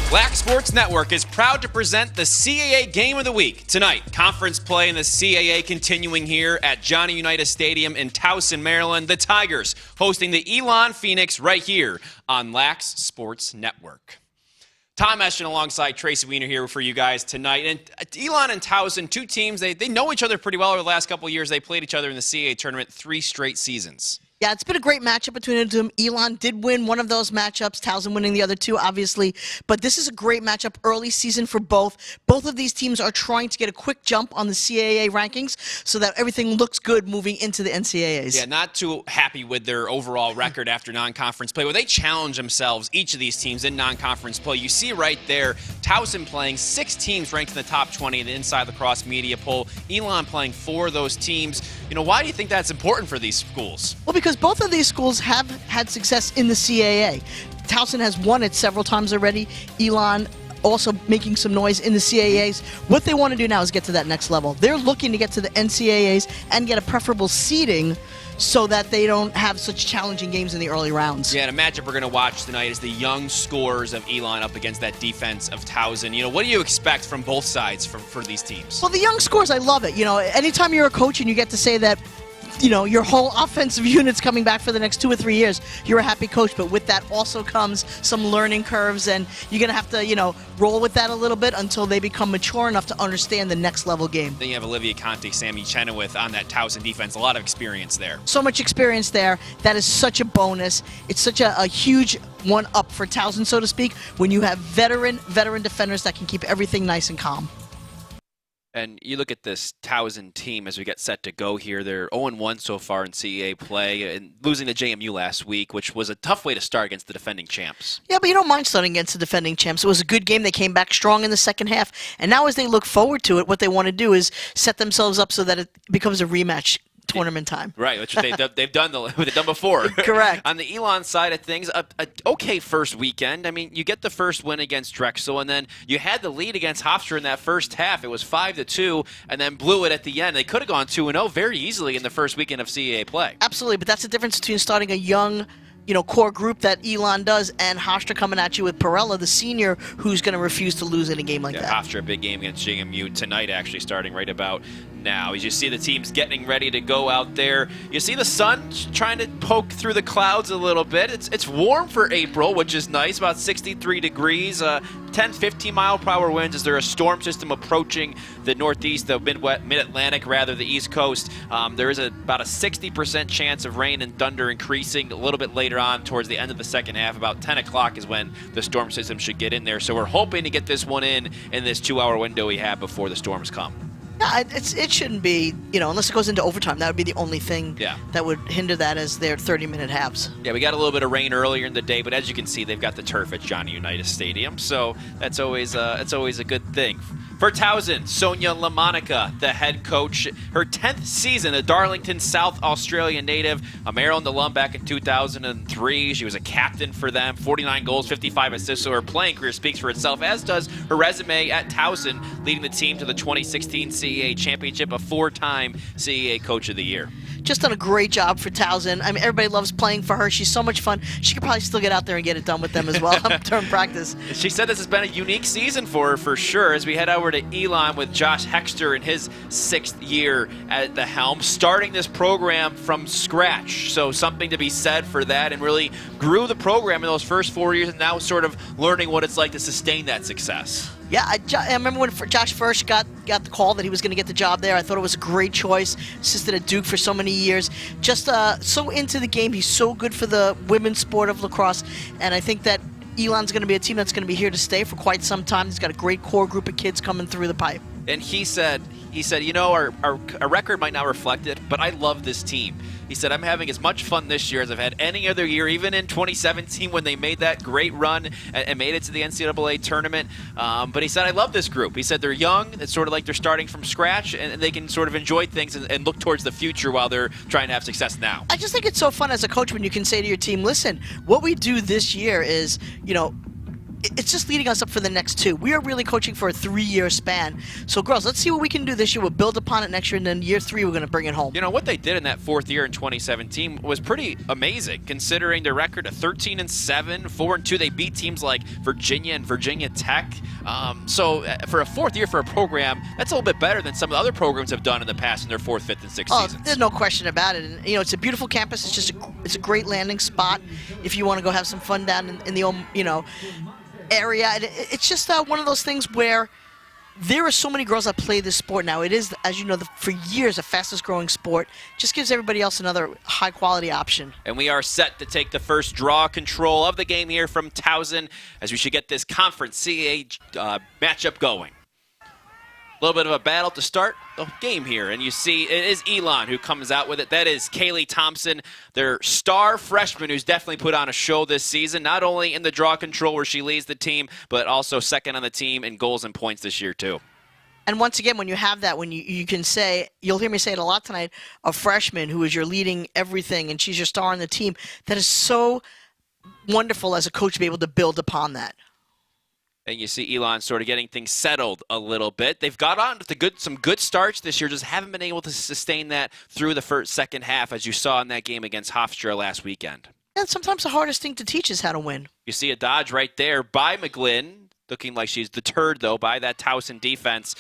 Black Sports Network is proud to present the CAA Game of the Week. Tonight, conference play in the CAA continuing here at Johnny Unitas Stadium in Towson, Maryland. The Tigers hosting the Elon Phoenix right here on Black Sports Network. Tom Eschen alongside Tracy Wiener here for you guys tonight. And Elon and Towson, two teams, they know each other pretty well over the last couple of years. They played each other in the CAA tournament 3 straight seasons. Yeah, it's been a great matchup between the two. Elon did win one of those matchups, Towson winning the other two, obviously. But this is a great matchup early season for both. Both of these teams are trying to get a quick jump on the CAA rankings so that everything looks good moving into the NCAAs. Yeah, not too happy with their overall record after non-conference play. Well, they challenge themselves, each of these teams, in non-conference play. You see right there, Towson playing 6 teams ranked in the top 20 in the Inside Lacrosse media poll. Elon playing 4 of those teams. You know, why do you think that's important for these schools? Well, because both of these schools have had success in the CAA. Towson has won it several times already. Elon also making some noise in the CAAs. What they want to do now is get to that next level. They're looking to get to the NCAAs and get a preferable seeding so that they don't have such challenging games in the early rounds. Yeah, and a matchup we're going to watch tonight is the young scorers of Elon up against that defense of Towson. You know, what do you expect from both sides for these teams? Well, the young scorers, I love it. You know, anytime you're a coach and you get to say that, you know, your whole offensive unit's coming back for the next 2 or 3 years, you're a happy coach. But with that also comes some learning curves, and you're going to have to, you know, roll with that a little bit until they become mature enough to understand the next level game. Then you have Olivia Conte, Sammy Chenoweth on that Towson defense. A lot of experience there. So much experience there. That is such a bonus. It's such a huge one-up for Towson, so to speak, when you have veteran defenders that can keep everything nice and calm. And you look at this Towson team as we get set to go here. They're 0-1 so far in CAA play, and losing to JMU last week, which was a tough way to start against the defending champs. Yeah, but you don't mind starting against the defending champs. It was a good game. They came back strong in the second half. And now as they look forward to it, what they want to do is set themselves up so that it becomes a rematch tournament time. Right, which they've done before. Correct. On the Elon side of things, a okay first weekend. I mean, you get the first win against Drexel, and then you had the lead against Hofstra in that first half. It was 5-2, and then blew it at the end. They could have gone 2-0 very easily in the first weekend of CAA play. Absolutely, but that's the difference between starting a young, you know, core group that Elon does, and Hofstra coming at you with Perella, the senior, who's going to refuse to lose in a game like that. Hofstra, a big game against JMU tonight, actually starting right about now. As you see the teams getting ready to go out there, you see the sun trying to poke through the clouds a little bit. It's warm for April, which is nice, about 63 degrees, 10, 15 mile per hour winds. Is there a storm system approaching the northeast, the mid-Atlantic, rather, the east coast? There is about a 60% chance of rain and thunder increasing a little bit later on towards the end of the second half. About 10 o'clock is when the storm system should get in there. So we're hoping to get this one in this 2-hour window we have before the storms come. Yeah, it shouldn't be, you know, unless it goes into overtime. That would be the only thing that would hinder that as their 30-minute halves. Yeah, we got a little bit of rain earlier in the day, but as you can see, they've got the turf at Johnny Unitas Stadium, so that's always a good thing. For Towson, Sonia LaMonica, the head coach, her 10th season, a Darlington, South Australia native, a Maryland alum back in 2003. She was a captain for them, 49 goals, 55 assists, so her playing career speaks for itself, as does her resume at Towson, leading the team to the 2016 CAA Championship, a 4-time CAA Coach of the Year. Just done a great job for Towson. I mean, everybody loves playing for her. She's so much fun. She could probably still get out there and get it done with them as well during practice. She said this has been a unique season for her, for sure, as we head over to Elon with Josh Hexter in his 6th year at the helm, starting this program from scratch. So something to be said for that, and really grew the program in those first 4 years, and now sort of learning what it's like to sustain that success. Yeah, I remember when Josh first got the call that he was going to get the job there. I thought it was a great choice. Assisted at Duke for so many years. Just so into the game. He's so good for the women's sport of lacrosse. And I think that Elon's going to be a team that's going to be here to stay for quite some time. He's got a great core group of kids coming through the pipe. And he said, you know, our record might not reflect it, but I love this team. He said, I'm having as much fun this year as I've had any other year, even in 2017 when they made that great run and made it to the NCAA tournament. But he said, I love this group. He said they're young. It's sort of like they're starting from scratch, and they can sort of enjoy things and look towards the future while they're trying to have success now. I just think it's so fun as a coach when you can say to your team, listen, what we do this year is, you know, it's just leading us up for the next 2. We are really coaching for a 3-year span. So, girls, let's see what we can do this year. We'll build upon it next year, and then year 3, we're going to bring it home. You know, what they did in that 4th year in 2017 was pretty amazing, considering their record of 13-7, 4-2. They beat teams like Virginia and Virginia Tech. So for a 4th year for a program, that's a little bit better than some of the other programs have done in the past in their 4th, 5th, and 6th seasons. There's no question about it. And, it's a beautiful campus. It's just it's a great landing spot if you want to go have some fun down in the old, area. And it's just one of those things where there are so many girls that play this sport now. It is, as you know, for years, the fastest growing sport. Just gives everybody else another high quality option. And we are set to take the first draw control of the game here from Towson, as we should get this conference CAA matchup going. A little bit of a battle to start the game here, and you see it is Elon who comes out with it. That is Kaylee Thompson, their star freshman, who's definitely put on a show this season, not only in the draw control where she leads the team, but also second on the team in goals and points this year too. And once again, when you have that, when you can say, you'll hear me say it a lot tonight, a freshman who is your leading everything, and she's your star on the team, that is so wonderful as a coach to be able to build upon that. And you see Elon sort of getting things settled a little bit. They've got on to some good starts this year, just haven't been able to sustain that through the second half, as you saw in that game against Hofstra last weekend. And sometimes the hardest thing to teach is how to win. You see a dodge right there by McGlynn, looking like she's deterred, though, by that Towson defense.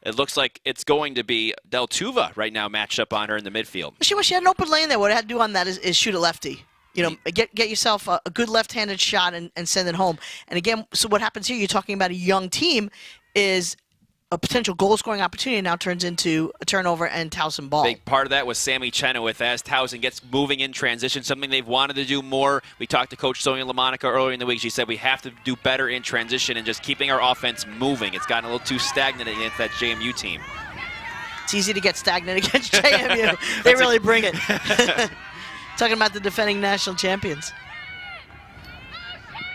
It looks like it's going to be Deltuva right now matched up on her in the midfield. She had an open lane there. What I had to do on that is shoot a lefty. Get yourself a good left-handed shot and send it home. And again, so what happens here, you're talking about a young team, is a potential goal-scoring opportunity now turns into a turnover and Towson ball. Big part of that was Sammy Chenoweth as Towson gets moving in transition, something they've wanted to do more. We talked to Coach Sonia LaMonica earlier in the week. She said we have to do better in transition and just keeping our offense moving. It's gotten a little too stagnant against that JMU team. It's easy to get stagnant against JMU. They really bring it. Talking about the defending national champions.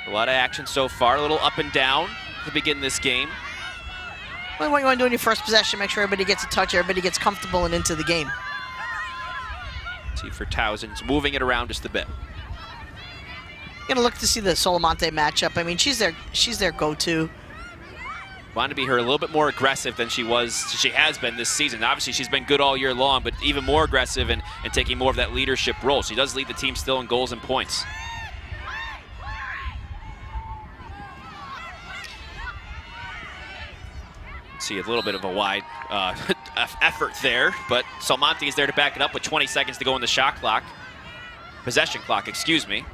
A lot of action so far, a little up and down to begin this game. Well, what you want to do in your first possession, make sure everybody gets a touch, everybody gets comfortable and into the game. See for Towson's moving it around just a bit. Going to look to see the Solomonte matchup. I mean, she's their go-to. Want to be her a little bit more aggressive than she has been this season. Obviously, she's been good all year long, but even more aggressive and taking more of that leadership role. She does lead the team still in goals and points. See a little bit of a wide effort there, but Salmonte is there to back it up with 20 seconds to go in the shot clock. Possession clock, excuse me.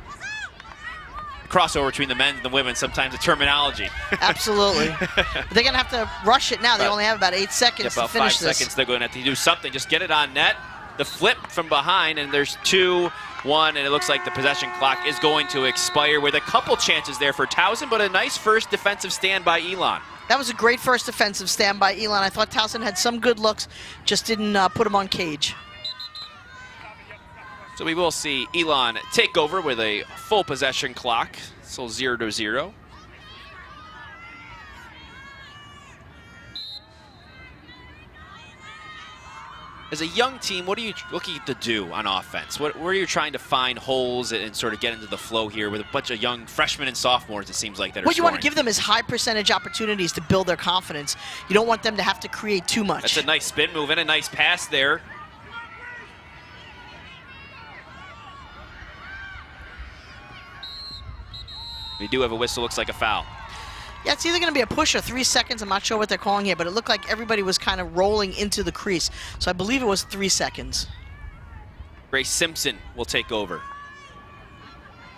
Crossover between the men and the women, sometimes the terminology. Absolutely. But they're going to have to rush it now. They only have about 8 seconds to finish this. About 5 seconds. They're going to have to do something. Just get it on net. The flip from behind, and there's 2-1, and it looks like the possession clock is going to expire with a couple chances there for Towson, but a nice first defensive stand by Elon. That was a great first defensive stand by Elon. I thought Towson had some good looks, just didn't put him on cage. So we will see Elon take over with a full possession clock. So 0-0. As a young team, what are you looking to do on offense? Where are you trying to find holes and sort of get into the flow here with a bunch of young freshmen and sophomores, it seems like, that are What you scoring? want to give them is high percentage opportunities to build their confidence. You don't want them to have to create too much. That's a nice spin move and a nice pass there. We do have a whistle, looks like a foul. Yeah, it's either going to be a push or 3 seconds. I'm not sure what they're calling here, but it looked like everybody was kind of rolling into the crease. So I believe it was 3 seconds. Grace Simpson will take over.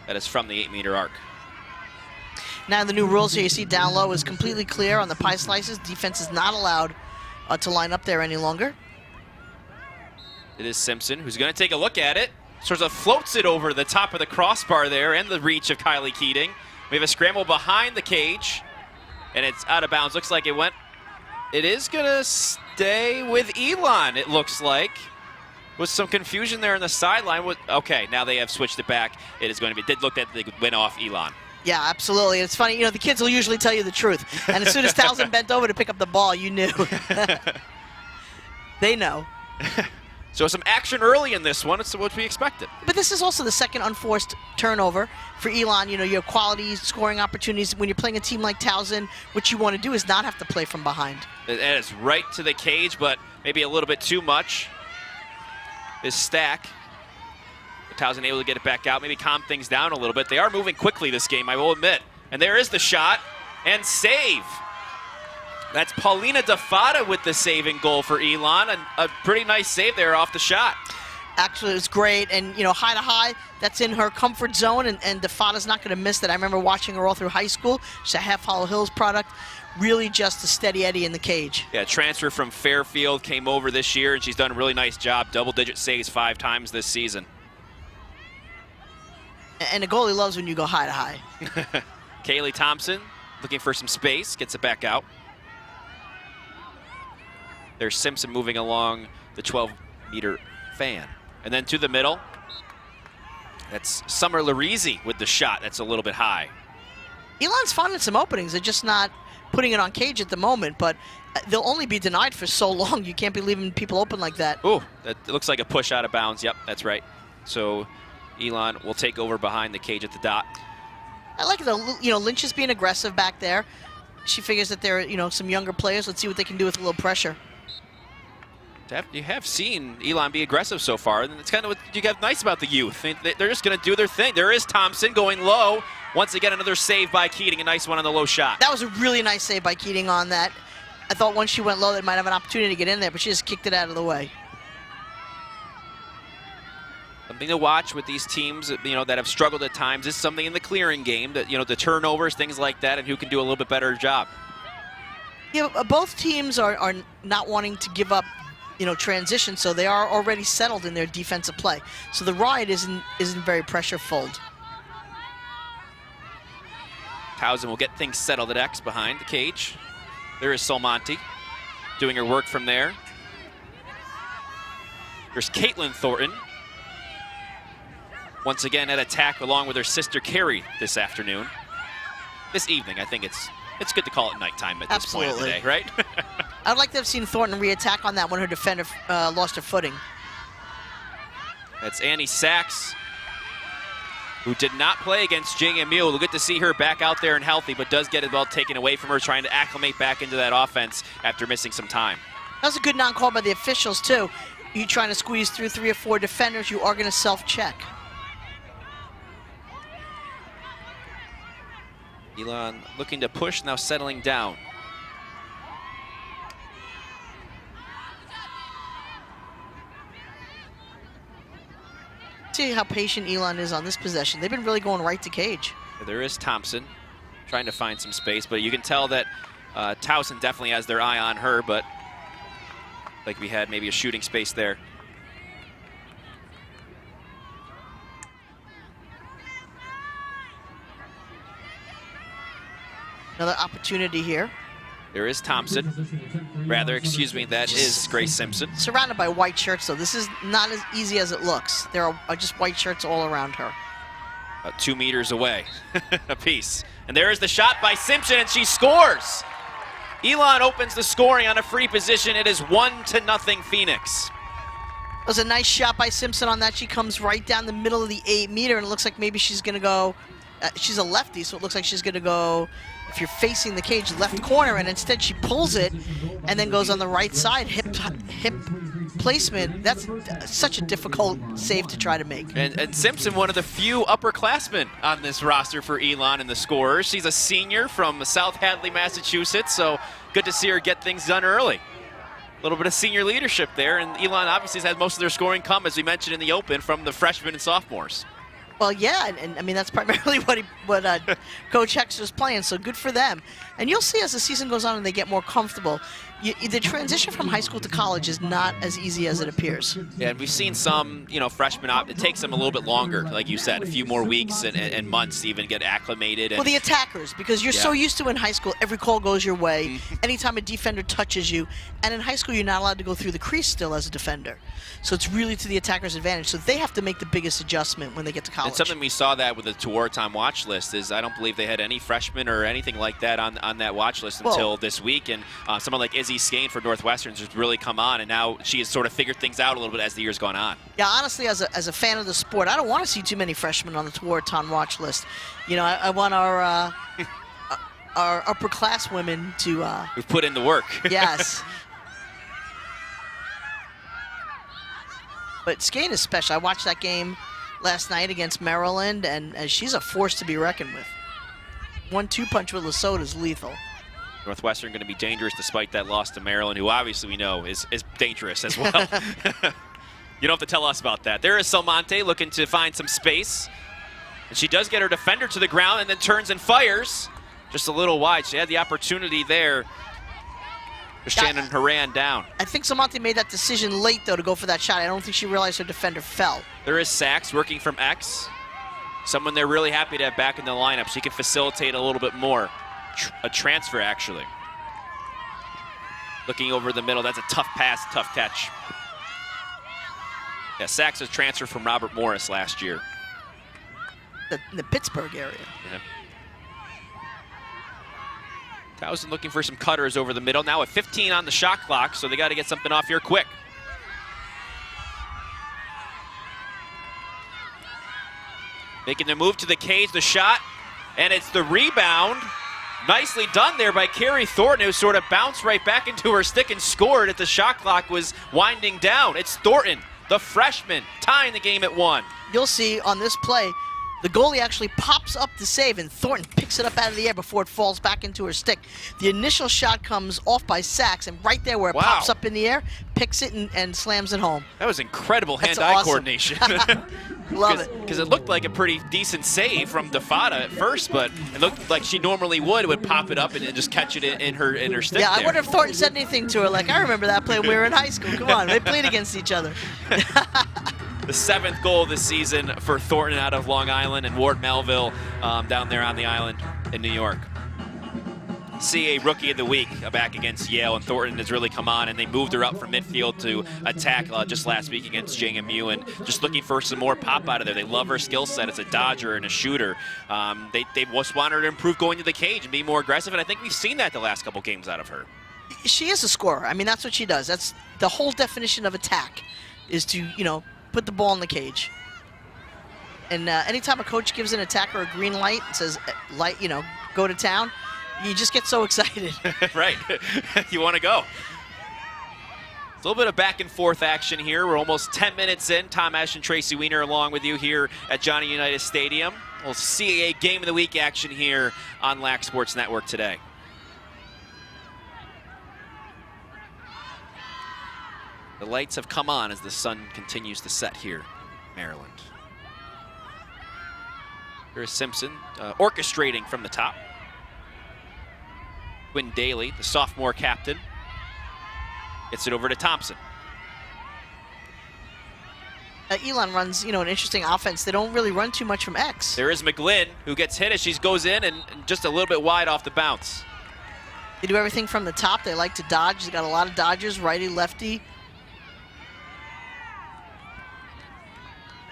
That is from the 8-meter arc. Now the new rules here, you see down low is completely clear on the pie slices. Defense is not allowed to line up there any longer. It is Simpson who's going to take a look at it. Sort of floats it over the top of the crossbar there and the reach of Kylie Keating. We have a scramble behind the cage, and it's out of bounds. Looks like it went. It is going to stay with Elon, it looks like. With some confusion there on the sideline. Okay, now they have switched it back. It is going to be. Did look that they went off Elon. Yeah, absolutely. It's funny, the kids will usually tell you the truth. And as soon as Towson bent over to pick up the ball, you knew. They know. So some action early in this one. It's what we expected. But this is also the second unforced turnover for Elon. You know, you have quality scoring opportunities. When you're playing a team like Towson, what you want to do is not have to play from behind. And it's right to the cage, but maybe a little bit too much. This stack. Towson able to get it back out, maybe calm things down a little bit. They are moving quickly this game, I will admit. And there is the shot and save. That's Paulina DeFada with the saving goal for Elon. A pretty nice save there off the shot. Actually, it was great. And, you know, high to high, that's in her comfort zone. And DeFada's not going to miss that. I remember watching her all through high school. She's a half Hollow Hills product. Really just a steady Eddie in the cage. Yeah, transfer from Fairfield, came over this year, and she's done a really nice job. Double-digit saves 5 times this season. And the goalie loves when you go high to high. Kaylee Thompson looking for some space, gets it back out. There's Simpson moving along the 12-meter fan. And then to the middle, that's Summer Larizi with the shot. That's a little bit high. Elon's finding some openings. They're just not putting it on cage at the moment, but they'll only be denied for so long. You can't be leaving people open like that. Ooh, that looks like a push out of bounds. Yep, that's right. So Elon will take over behind the cage at the dot. I like the, you know, Lynch is being aggressive back there. She figures that there are, you know, some younger players. Let's see what they can do with a little pressure. You have seen Elon be aggressive so far, and it's kind of what you got nice about the youth. They're just going to do their thing. There is Thompson going low. Once again, another save by Keating. A nice one on the low shot. That was a really nice save by Keating on that. I thought once she went low, they might have an opportunity to get in there, but she just kicked it out of the way. Something to watch with these teams, you know, that have struggled at times is something in the clearing game, that, you know, the turnovers, things like that, and who can do a little bit better job. Yeah, both teams are not wanting to give up, you know, transition, so they are already settled in their defensive play. So the ride isn't very pressure-filled. Towson will get things settled at X behind the cage. There is Solmonti doing her work from there. There's Caitlin Thornton. Once again at attack along with her sister Carrie this afternoon. This evening, I think it's good to call it nighttime at this point of the day, right? I'd like to have seen Thornton re-attack on that when her defender lost her footing. That's Annie Sachs, who did not play against JMU. We'll get to see her back out there and healthy, but does get it well taken away from her, trying to acclimate back into that offense after missing some time. That was a good non-call by the officials, too. You trying to squeeze through 3 or 4 defenders, you are going to self-check. Elon looking to push, now settling down. See how patient Elon is on this possession. They've been really going right to cage. There is Thompson trying to find some space, but you can tell that Towson definitely has their eye on her, but like we had maybe a shooting space there. Another opportunity here. There is Thompson. Rather, excuse me, that is Grace Simpson. Surrounded by white shirts, though. This is not as easy as it looks. There are just white shirts all around her. About 2 meters away, a piece. And there is the shot by Simpson, and she scores. Elon opens the scoring on a free position. It is 1-0 Phoenix. It was a nice shot by Simpson on that. She comes right down the middle of the 8-meter, and it looks like maybe she's going to go. She's a lefty, so it looks like she's going to go, if you're facing the cage, left corner, and instead she pulls it and then goes on the right side, hip placement. That's such a difficult save to try to make. And Simpson, one of the few upperclassmen on this roster for Elon in the scorers. She's a senior from South Hadley, Massachusetts, so good to see her get things done early. A little bit of senior leadership there, and Elon obviously has had most of their scoring come, as we mentioned in the open, from the freshmen and sophomores. Well, yeah, and I mean, that's primarily what Coach Hexer's playing, so good for them. And you'll see as the season goes on and they get more comfortable, the transition from high school to college is not as easy as it appears. Yeah, and we've seen some, freshmen it takes them a little bit longer, like you said, a few more weeks and months to even get acclimated. Well, the attackers, because you're so used to in high school, every call goes your way, anytime a defender touches you, and in high school you're not allowed to go through the crease still as a defender. So it's really to the attacker's advantage. So they have to make the biggest adjustment when they get to college. And something we saw that with the Tour Time watch list is I don't believe they had any freshmen or anything like that on that watch list until this week. And someone like Izzy Lizzie Skane for Northwestern has really come on, and now she has sort of figured things out a little bit as the year's gone on. Yeah, honestly, as a fan of the sport, I don't want to see too many freshmen on the Tewaaraton watch list. You know, I want our upper-class women to... Who've put in the work. Yes. But Skane is special. I watched that game last night against Maryland, and she's a force to be reckoned with. 1-2 punch with Lesotho is lethal. Northwestern going to be dangerous despite that loss to Maryland, who obviously we know is dangerous as well. You don't have to tell us about that. There is Salmonte looking to find some space. And she does get her defender to the ground and then turns and fires. Just a little wide. She had the opportunity there. Shannon Horan down. I think Salmonte made that decision late, though, to go for that shot. I don't think she realized her defender fell. There is Sachs working from X. Someone they're really happy to have back in the lineup. She can facilitate a little bit more. A transfer, actually. Looking over the middle. That's a tough pass, tough catch. Yeah, Sachs was transferred from Robert Morris last year. In the Pittsburgh area. Yeah. Towson looking for some cutters over the middle. Now at 15 on the shot clock, so they got to get something off here quick. Making the move to the cage, the shot, and it's the rebound. Nicely done there by Carrie Thornton, who sort of bounced right back into her stick and scored as the shot clock was winding down. It's Thornton, the freshman, tying the game at 1. You'll see on this play, the goalie actually pops up to save, and Thornton picks it up out of the air before it falls back into her stick. The initial shot comes off by Sachs, and right there where it pops up in the air, picks it and slams it home. That was incredible hand-eye coordination. Love it. Because it looked like a pretty decent save from Defada at first, but it looked like she normally would pop it up and just catch it in her stick. Yeah, there. I wonder if Thornton said anything to her. Like, I remember that play when we were in high school. Come on, they played against each other. The 7th goal this season for Thornton out of Long Island, and Ward Melville down there on the island in New York. CAA Rookie of the Week back against Yale, and Thornton has really come on, and they moved her up from midfield to attack just last week against JMU, and just looking for some more pop out of there. They love her skill set as a dodger and a shooter. They just want her to improve going to the cage and be more aggressive, and I think we've seen that the last couple games out of her. She is a scorer. I mean, that's what she does. That's the whole definition of attack, is to, you know, put the ball in the cage. And anytime a coach gives an attacker a green light and says, light, you know, go to town, you just get so excited. Right. You want to go. It's a little bit of back and forth action here. We're almost 10 minutes in. Tom Ash and Tracy Wiener along with you here at Johnny Unitas Stadium. A little CAA Game of the Week action here on LAC Sports Network today. The lights have come on as the sun continues to set here in Maryland. Here's Simpson orchestrating from the top. Quinn Daly, the sophomore captain, gets it over to Thompson. Elon runs, you know, an interesting offense. They don't really run too much from X. There is McGlynn, who gets hit as she goes in and just a little bit wide off the bounce. They do everything from the top. They like to dodge. They got a lot of dodgers, righty, lefty.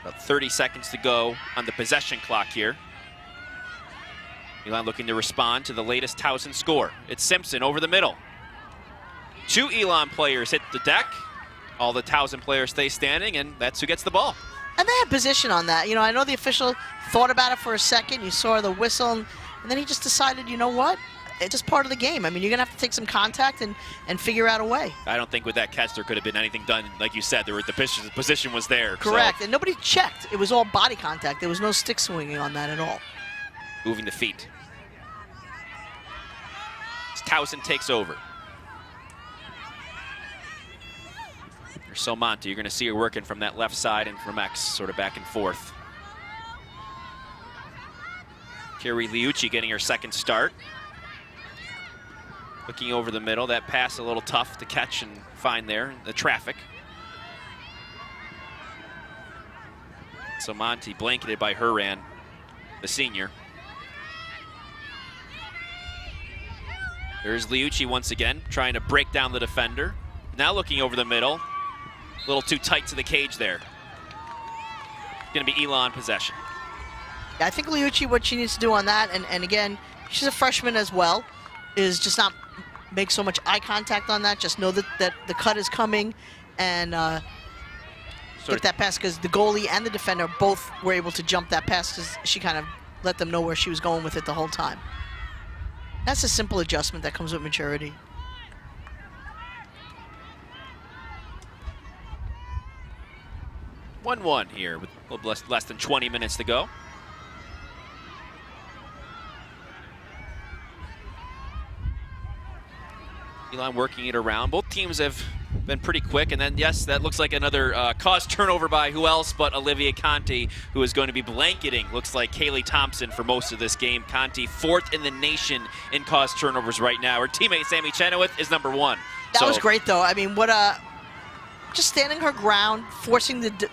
About 30 seconds to go on the possession clock here. Elon looking to respond to the latest Towson score. It's Simpson over the middle. 2 Elon players hit the deck. All the Towson players stay standing, and that's who gets the ball. And they had position on that. You know, I know the official thought about it for a second. You saw the whistle, and then he just decided, you know what? It's just part of the game. I mean, you're going to have to take some contact and figure out a way. I don't think with that catch there could have been anything done. Like you said, the position was there. Correct, so. and nobody checked. It was all body contact. There was no stick swinging on that at all. Moving the feet. Towson takes over. There's Salmonte. You're going to see her working from that left side and from X, sort of back and forth. Carrie Liucci getting her second start. Looking over the middle. That pass a little tough to catch and find there in the traffic. Salmonte blanketed by Horan, the senior. There's Liucci once again, trying to break down the defender. Now looking over the middle. A little too tight to the cage there. Going to be Elon possession. Yeah, I think Liucci, what she needs to do on that, and again, she's a freshman as well, is just not make so much eye contact on that. Just know that the cut is coming, and get that pass, because the goalie and the defender both were able to jump that pass because she kind of let them know where she was going with it the whole time. That's a simple adjustment that comes with maturity. (1-1) here with a little less than 20 minutes to go. Elon working it around. Both teams have been pretty quick, and then yes, that looks like another caused turnover by who else but Olivia Conti, who is going to be blanketing, looks like Kaylee Thompson for most of this game. Conti 4th in the nation in caused turnovers right now. Her teammate Sammy Chenoweth is number 1. That was great, though. I mean, what just standing her ground, forcing the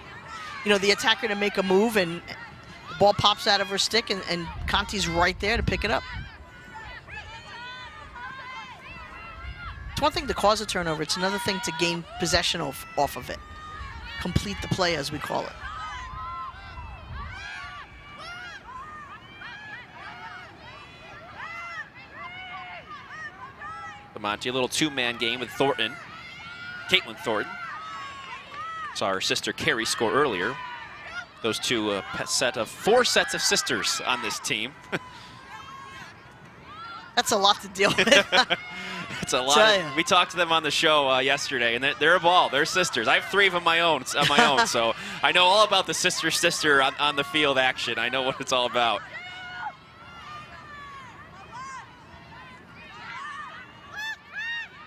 attacker to make a move, and the ball pops out of her stick, and Conti's right there to pick it up. It's one thing to cause a turnover. It's another thing to gain possession off of it. Complete the play, as we call it. Monty, a little two-man game with Thornton. Caitlin Thornton. Saw her sister Carrie score earlier. Those two, four sets of sisters on this team. That's a lot to deal with. It's a lot. We talked to them on the show yesterday, and they're a ball. They're sisters. I have 3 of them on my own, so I know all about the sister on the field action. I know what it's all about.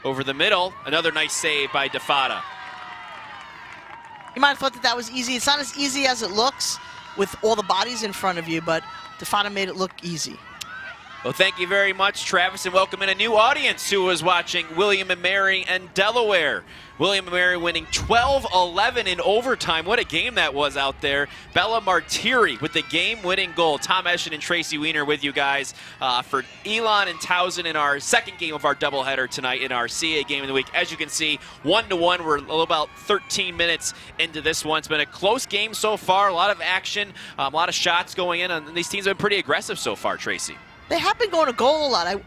Over the middle, another nice save by DeFada. You might have thought that was easy. It's not as easy as it looks with all the bodies in front of you, but DeFada made it look easy. Well, thank you very much, Travis, and welcome in a new audience who was watching William & Mary and Delaware. William & Mary winning 12-11 in overtime. What a game that was out there. Bella Martiri with the game-winning goal. Tom Eschen and Tracy Wiener with you guys for Elon and Towson in our second game of our doubleheader tonight in our CAA game of the week. As you can see, 1-1. We're about 13 minutes into this one. It's been a close game so far. A lot of action, a lot of shots going in, and these teams have been pretty aggressive so far, Tracy. They have been going to goal a lot.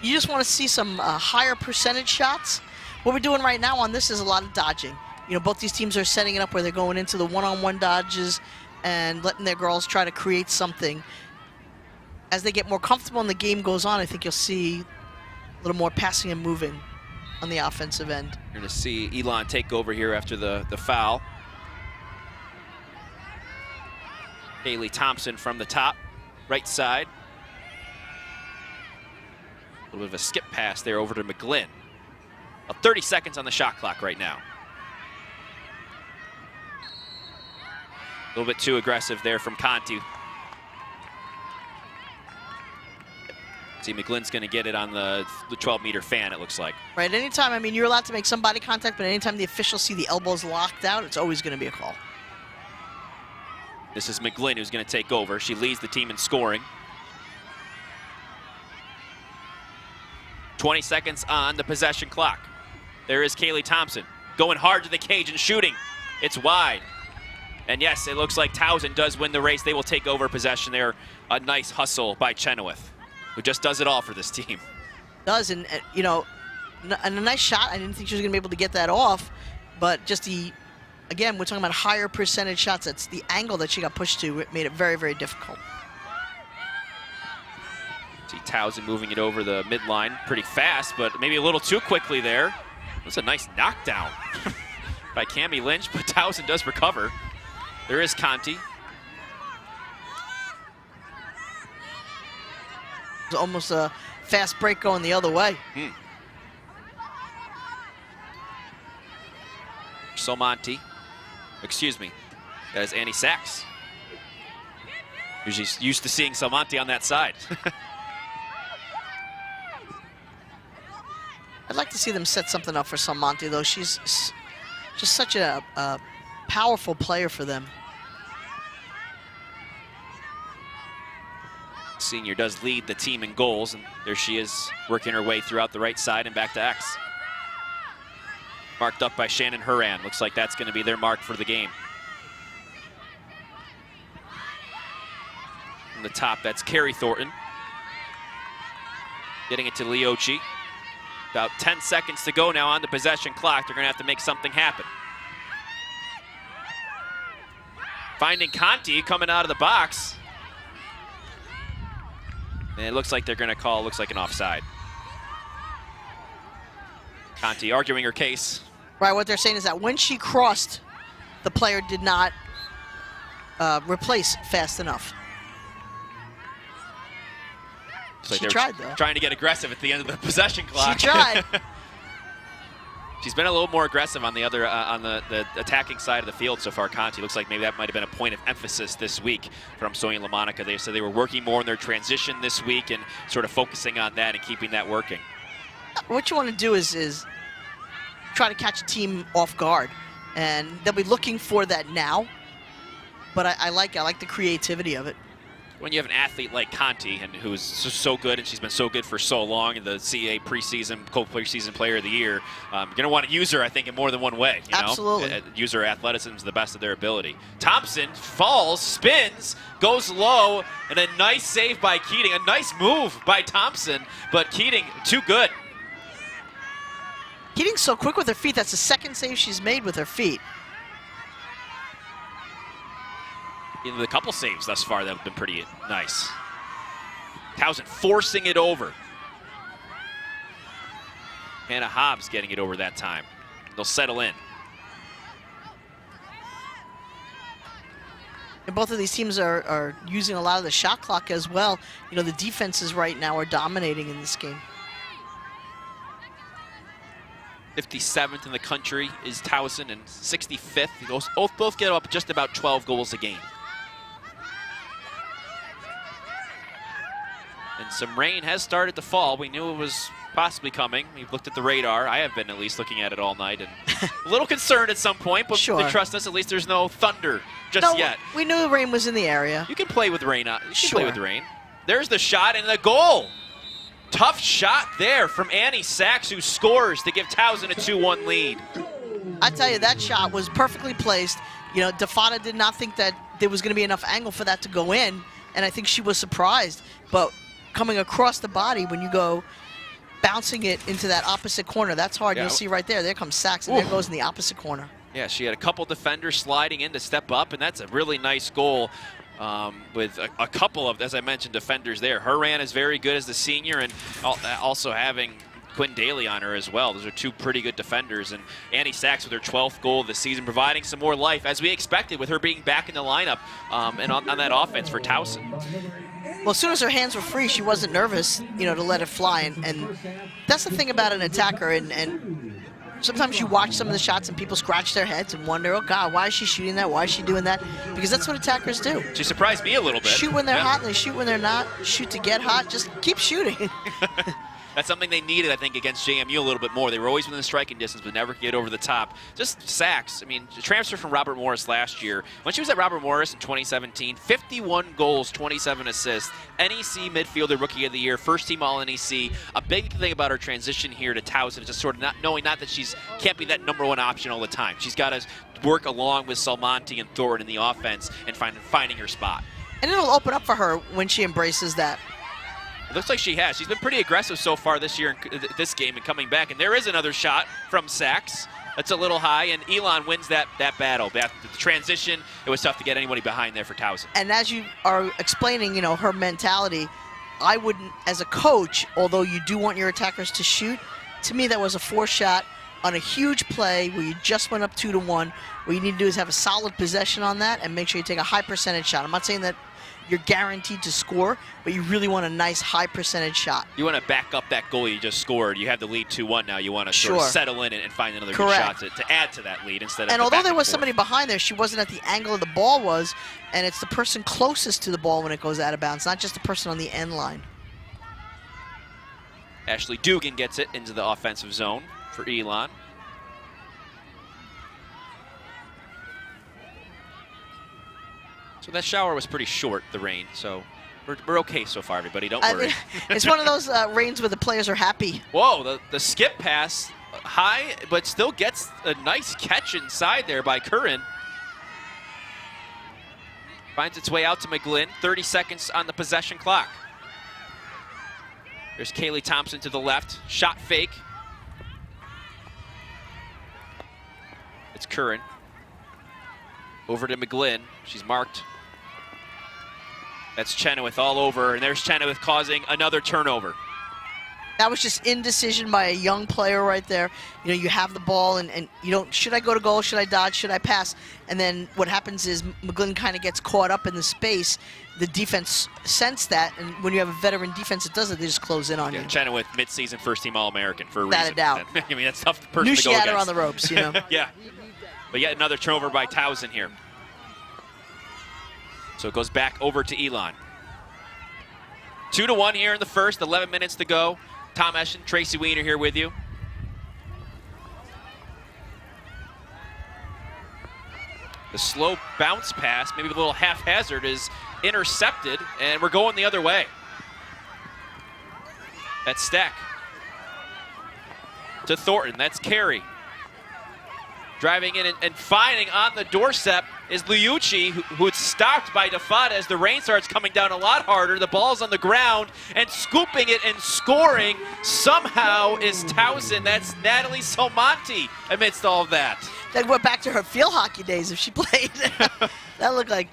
You just want to see some higher percentage shots. What we're doing right now on this is a lot of dodging. You know, both these teams are setting it up where they're going into the one-on-one dodges and letting their girls try to create something. As they get more comfortable and the game goes on, I think you'll see a little more passing and moving on the offensive end. You're going to see Elon take over here after the foul. Haley Thompson from the top, right side. A little bit of a skip pass there over to McGlynn. 30 seconds on the shot clock right now. A little bit too aggressive there from Conti. See, McGlynn's going to get it on the 12-meter fan, it looks like. Right, anytime, I mean, you're allowed to make some body contact, but anytime the officials see the elbows locked out, it's always going to be a call. This is McGlynn who's going to take over. She leads the team in scoring. 20 seconds on the possession clock. There is Kaylee Thompson going hard to the cage and shooting. It's wide. And yes, it looks like Towson does win the race. They will take over possession there. A nice hustle by Chenoweth, who just does it all for this team. Does, and you know, a nice shot. I didn't think she was going to be able to get that off, but just again, we're talking about higher percentage shots. That's the angle that she got pushed to. It made it very, very difficult. See Towson moving it over the midline pretty fast, but maybe a little too quickly there. That's a nice knockdown by Cammie Lynch, but Towson does recover. There is Conti. It's almost a fast break going the other way. Somonti. Excuse me. That is Annie Sachs. Usually used to seeing Somonti on that side. I'd like to see them set something up for Somonti, though. She's just such a powerful player for them. Senior does lead the team in goals, and there she is working her way throughout the right side and back to X. Marked up by Shannon Horan. Looks like that's going to be their mark for the game. From the top, that's Carrie Thornton. Getting it to Leochi. About 10 seconds to go now on the possession clock. They're going to have to make something happen. Finding Conti coming out of the box. And it looks like they're going to call, looks like an offside. Conti arguing her case. Right, what they're saying is that when she crossed, the player did not replace fast enough. Like she tried, though. Trying to get aggressive at the end of the possession clock. She tried. She's been a little more aggressive on the other on the attacking side of the field so far. Conti looks like maybe that might have been a point of emphasis this week from Sonia LaMonica. They said they were working more in their transition this week and sort of focusing on that and keeping that working. What you want to do is try to catch a team off guard, and they'll be looking for that now. But I like the creativity of it. When you have an athlete like Conti, and who's so good, and she's been so good for so long, and the CAA preseason, co-preseason player of the year, you're going to want to use her, I think, in more than one way. You Absolutely. know? Use her athleticism to the best of their ability. Thompson falls, spins, goes low, and a nice save by Keating. A nice move by Thompson, but Keating, too good. Keating's so quick with her feet. That's the second save she's made with her feet. In the couple saves thus far that have been pretty nice. Towson forcing it over. Hannah Hobbs getting it over that time. They'll settle in. And both of these teams are using a lot of the shot clock as well. You know, the defenses right now are dominating in this game. 57th in the country is Towson, and 65th. Those both get up just about 12 goals a game. And some rain has started to fall. We knew it was possibly coming. We've looked at the radar. I have been at least looking at it all night, and a little concerned at some point, but Sure. they trust us. At least there's no thunder just yet. We knew the rain was in the area. You can play with rain. You can Sure. play with rain. There's the shot and the goal. Tough shot there from Annie Sachs, who scores to give Towson a 2-1 lead. I tell you, that shot was perfectly placed. You know, Defada did not think that there was going to be enough angle for that to go in, and I think she was surprised. But coming across the body, when you go bouncing it into that opposite corner, that's hard. Yeah. You'll see right there. There comes Sachs, and there goes in the opposite corner. Yeah, she had a couple defenders sliding in to step up, and that's a really nice goal with a couple of, as I mentioned, defenders there. Horan is very good as the senior, and also having Quinn Daly on her as well. Those are two pretty good defenders, and Annie Sachs with her 12th goal of the season, providing some more life, as we expected, with her being back in the lineup and on that offense for Towson. Well, as soon as her hands were free, she wasn't nervous, you know, to let it fly. And that's the thing about an attacker. And sometimes you watch some of the shots and people scratch their heads and wonder, oh, God, why is she shooting that? Why is she doing that? Because that's what attackers do. She surprised me a little bit. Shoot when they're hot and they shoot when they're not. Shoot to get hot. Just keep shooting. That's something they needed, I think, against JMU a little bit more. They were always within striking distance, but never get over the top. Just Sachs. I mean, the transfer from Robert Morris last year. When she was at Robert Morris in 2017, 51 goals, 27 assists. NEC midfielder rookie of the year, first team all NEC. A big thing about her transition here to Towson is just sort of not knowing that she's can't be that number one option all the time. She's got to work along with Salmonti and Thornton in the offense and finding her spot. And it'll open up for her when she embraces that. It looks like she has. She's been pretty aggressive so far this year in this game and coming back. And there is another shot from Sachs. That's a little high, and Elon wins that battle. The transition, it was tough to get anybody behind there for Towson. And as you are explaining, you know, her mentality, I wouldn't, as a coach, although you do want your attackers to shoot, to me that was a forced shot on a huge play where you just went up 2-1. What you need to do is have a solid possession on that and make sure you take a high percentage shot. I'm not saying that you're guaranteed to score, but you really want a nice high percentage shot. You want to back up that goal you just scored. You have the lead 2-1 now. You want to sort of settle in and find another good shot to add to that lead instead of. And although there was somebody behind there, she wasn't at the angle of the ball was, and it's the person closest to the ball when it goes out of bounds, not just the person on the end line. Ashley Dugan gets it into the offensive zone for Elon. So that shower was pretty short, the rain, so we're okay so far, everybody. Don't worry. It's one of those rains where the players are happy. Whoa, the skip pass, high, but still gets a nice catch inside there by Curran. Finds its way out to McGlynn, 30 seconds on the possession clock. There's Kaylee Thompson to the left, shot fake, Curran. Over to McGlynn. She's marked. That's Chenoweth all over, and there's Chenoweth causing another turnover. That was just indecision by a young player right there. You know, you have the ball, and you don't, should I go to goal, should I dodge, should I pass? And then what happens is McGlynn kind of gets caught up in the space. The defense sensed that, and when you have a veteran defense that does it, they just close in on you. Chenoweth, midseason first-team All-American for a Without reason. a doubt. I mean, that's tough person Knew to she go had against. her on the ropes, you know. Yeah. But yet another turnover by Towson here. So it goes back over to Elon. 2-1 here in the first, 11 minutes to go. Tom Eschen, Tracy Wiener here with you. The slow bounce pass, maybe a little haphazard, is intercepted, and we're going the other way. That's Stack. To Thornton, that's Carey. Driving in and finding on the doorstep is Liucci, who's stopped by DeFada as the rain starts coming down a lot harder. The ball's on the ground, and scooping it and scoring somehow is Towson. That's Natalie Solmonti amidst all of that. That went back to her field hockey days if she played. That looked like,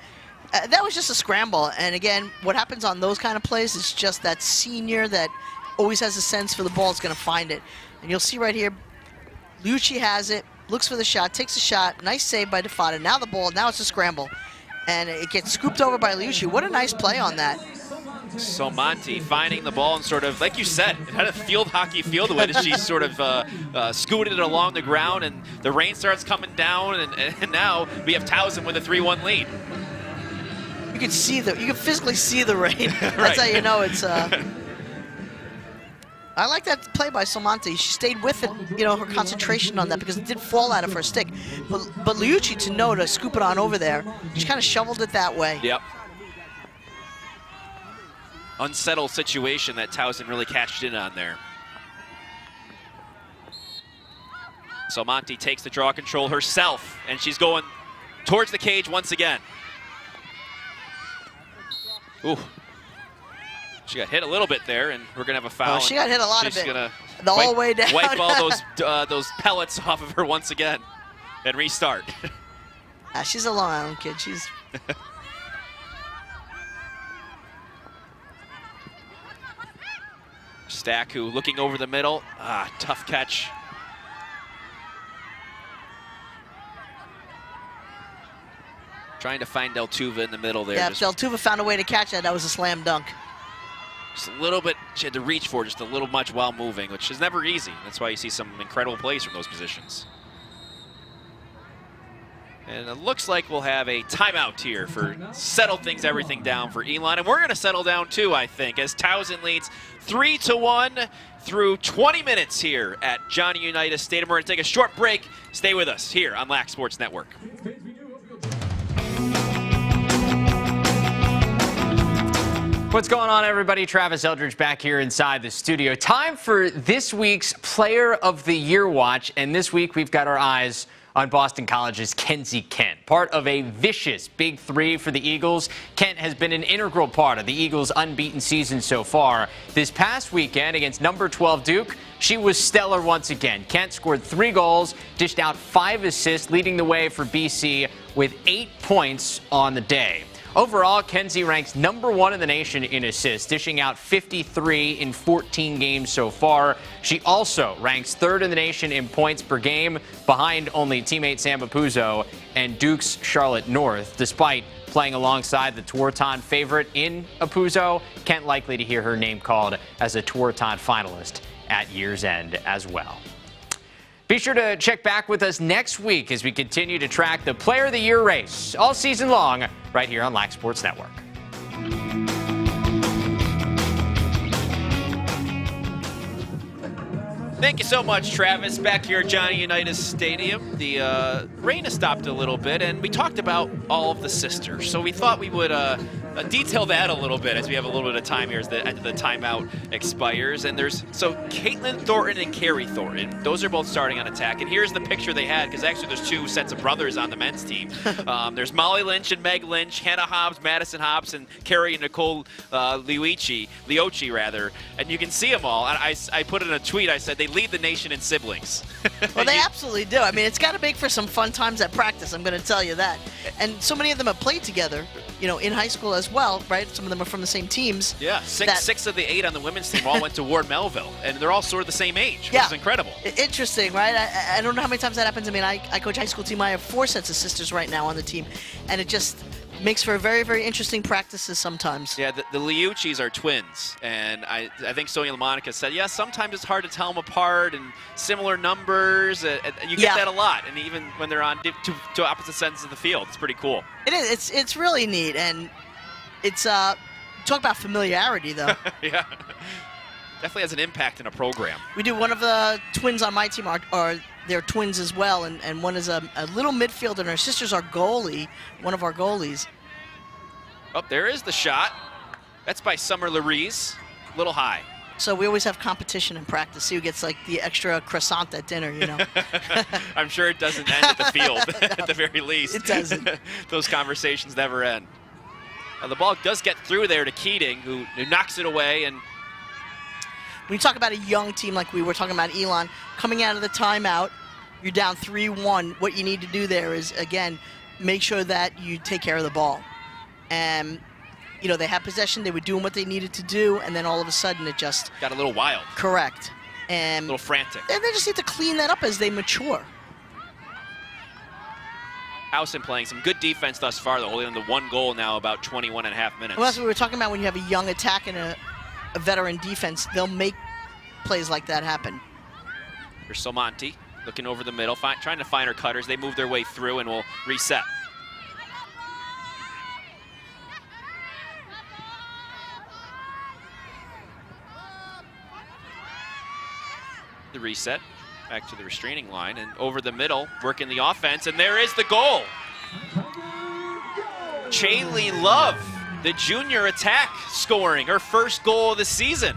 that was just a scramble. And again, what happens on those kind of plays is just that senior that always has a sense for the ball is going to find it. And you'll see right here, Liucci has it. Looks for the shot, takes a shot. Nice save by DeFada. Now the ball, now it's a scramble. And it gets scooped over by Liucci. What a nice play on that. So Monty finding the ball and sort of, like you said, it had a field hockey feel to it as she sort of scooted it along the ground, and the rain starts coming down, and now we have Towson with a 3-1 lead. You can see you can physically see the rain. That's Right. how you know it's. I like that play by Solmonti. She stayed with it, you know, her concentration on that because it did fall out of her stick. But Liucci to know to scoop it on over there, she kind of shoveled it that way. Yep. Unsettled situation that Towson really cashed in on there. So Monty takes the draw control herself, and she's going towards the cage once again. Ooh. She got hit a little bit there, and we're going to have a foul. Oh, she got hit a lot of She's it. going The whole way down. wipe all those pellets off of her once again and restart. She's a Long Island kid. She's. Stack, who looking over the middle. Tough catch. Trying to find Deltuva in the middle there. Yeah, if Deltuva found a way to catch that, that was a slam dunk. Just a little bit, she had to reach for just a little much while moving, which is never easy. That's why you see some incredible plays from those positions. And it looks like we'll have a timeout here for settle everything down for Elon. And we're going to settle down too, I think, as Towson leads 3-1 through 20 minutes here at Johnny Unitas Stadium. We're going to take a short break. Stay with us here on Lac Sports Network. What's going on, everybody? Travis Eldridge back here inside the studio. Time for this week's Player of the Year watch, and this week we've got our eyes on Boston College's Kenzie Kent. Part of a vicious Big Three for the Eagles, Kent has been an integral part of the Eagles' unbeaten season so far. This past weekend against number 12 Duke, she was stellar once again. Kent scored 3 goals, dished out 5 assists, leading the way for BC with 8 points on the day. Overall, Kenzie ranks number 1 in the nation in assists, dishing out 53 in 14 games so far. She also ranks 3rd in the nation in points per game, behind only teammate Sam Apuzzo and Duke's Charlotte North. Despite playing alongside the Tewaaraton favorite in Apuzzo, Kent likely to hear her name called as a Tewaaraton finalist at year's end as well. Be sure to check back with us next week as we continue to track the Player of the Year race all season long right here on Lac Sports Network. Thank you so much, Travis. Back here at Johnny Unitas Stadium. The rain has stopped a little bit, and we talked about all of the sisters. So we thought we would detail that a little bit as we have a little bit of time here as the timeout expires. And there's Caitlin Thornton and Carrie Thornton. Those are both starting on attack. And here's the picture they had, because actually there's 2 sets of brothers on the men's team. There's Molly Lynch and Meg Lynch, Hannah Hobbs, Madison Hobbs, and Carrie and Nicole Leochi, and you can see them all. And I put in a tweet, I said they lead the nation in siblings. Well, they absolutely do. I mean, it's got to make for some fun times at practice, I'm going to tell you that. And so many of them have played together, in high school as well, right? Some of them are from the same teams. Yeah, six of the 8 on the women's team all went to Ward Melville, and they're all sort of the same age, which is incredible. Interesting, right? I don't know how many times that happens. I mean, I coach high school team. I have 4 sets of sisters right now on the team, and it just makes for very, very interesting practices sometimes. Yeah, the Liuccis are twins, and I think Sonia LaMonica said, sometimes it's hard to tell them apart, and similar numbers. You get that a lot, and even when they're on two opposite ends of the field, it's pretty cool. It is. It's really neat, and it's talk about familiarity, though. Yeah, definitely has an impact in a program. We do. One of the twins on my team are they're twins as well, and one is a little midfielder, and her sister's our goalie, one of our goalies. Oh, there is the shot. That's by Summer Larice. A little high. So we always have competition in practice. See who gets like the extra croissant at dinner, I'm sure it doesn't end at the field, at the very least. It doesn't. Those conversations never end. The ball does get through there to Keating, who knocks it away. And when you talk about a young team like we were talking about Elon, coming out of the timeout, you're down 3-1. What you need to do there is, again, make sure that you take care of the ball. And, they had possession. They were doing what they needed to do, and then all of a sudden it just got a little wild. Correct. And a little frantic. And they just need to clean that up as they mature. Towson playing some good defense thus far, though, only on the 1 goal now, about 21 and a half minutes. Well, that's what we were talking about. When you have a young attack and a veteran defense, they'll make plays like that happen. Here's Salmonti looking over the middle, trying to find her cutters. They move their way through and will reset. The reset, back to the restraining line, and over the middle, working the offense, and there is the goal. Chayley Love, the junior attack, scoring her first goal of the season.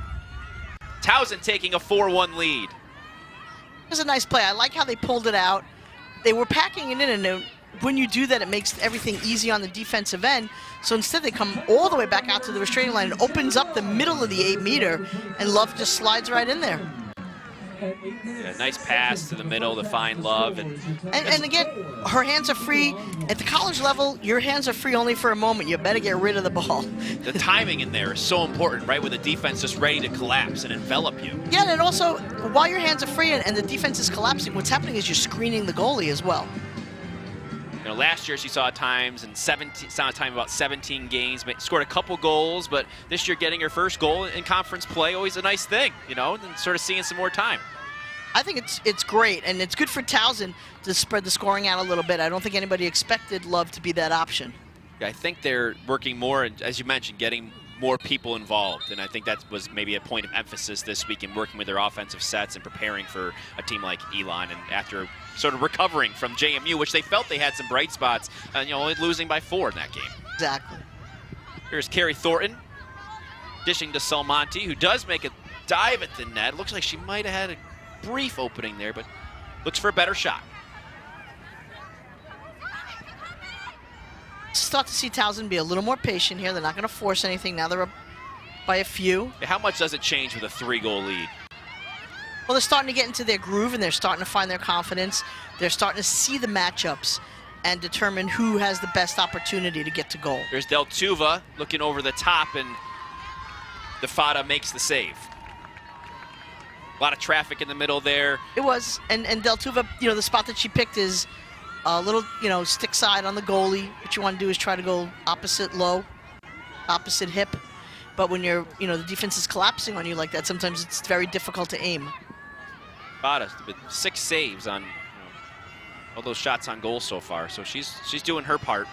Towson taking a 4-1 lead. It was a nice play. I like how they pulled it out. They were packing it in, and when you do that, it makes everything easy on the defensive end. So instead, they come all the way back out to the restraining line. It opens up the middle of the 8-meter, and Love just slides right in there. Yeah, nice pass to the middle to find Love. And again, her hands are free. At the college level, your hands are free only for a moment. You better get rid of the ball. The timing in there is so important, right? With the defense just ready to collapse and envelop you. Yeah, and also, while your hands are free and the defense is collapsing, what's happening is you're screening the goalie as well. Last year she saw times in about 17 games, scored a couple goals, but this year getting her first goal in conference play, always a nice thing, and sort of seeing some more time. I think it's great, and it's good for Towson to spread the scoring out a little bit. I don't think anybody expected Love to be that option. Yeah, I think they're working more, as you mentioned, getting more people involved, and I think that was maybe a point of emphasis this week in working with their offensive sets and preparing for a team like Elon, and after sort of recovering from JMU, which they felt they had some bright spots, only losing by 4 in that game. Exactly. Here's Carrie Thornton dishing to Salmonti, who does make a dive at the net. Looks like she might have had a brief opening there, but looks for a better shot. Start to see Towson be a little more patient here. They're not going to force anything. Now they're up by a few. How much does it change with a 3-goal lead? Well, they're starting to get into their groove, and they're starting to find their confidence. They're starting to see the matchups and determine who has the best opportunity to get to goal. There's Del Tuva looking over the top, and the Fada makes the save. A lot of traffic in the middle there. It was, and Del Tuva, the spot that she picked is a little, stick side on the goalie. What you want to do is try to go opposite low, opposite hip. But when you're, the defense is collapsing on you like that, sometimes it's very difficult to aim. Fada with 6 saves on all those shots on goal so far, so she's doing her part.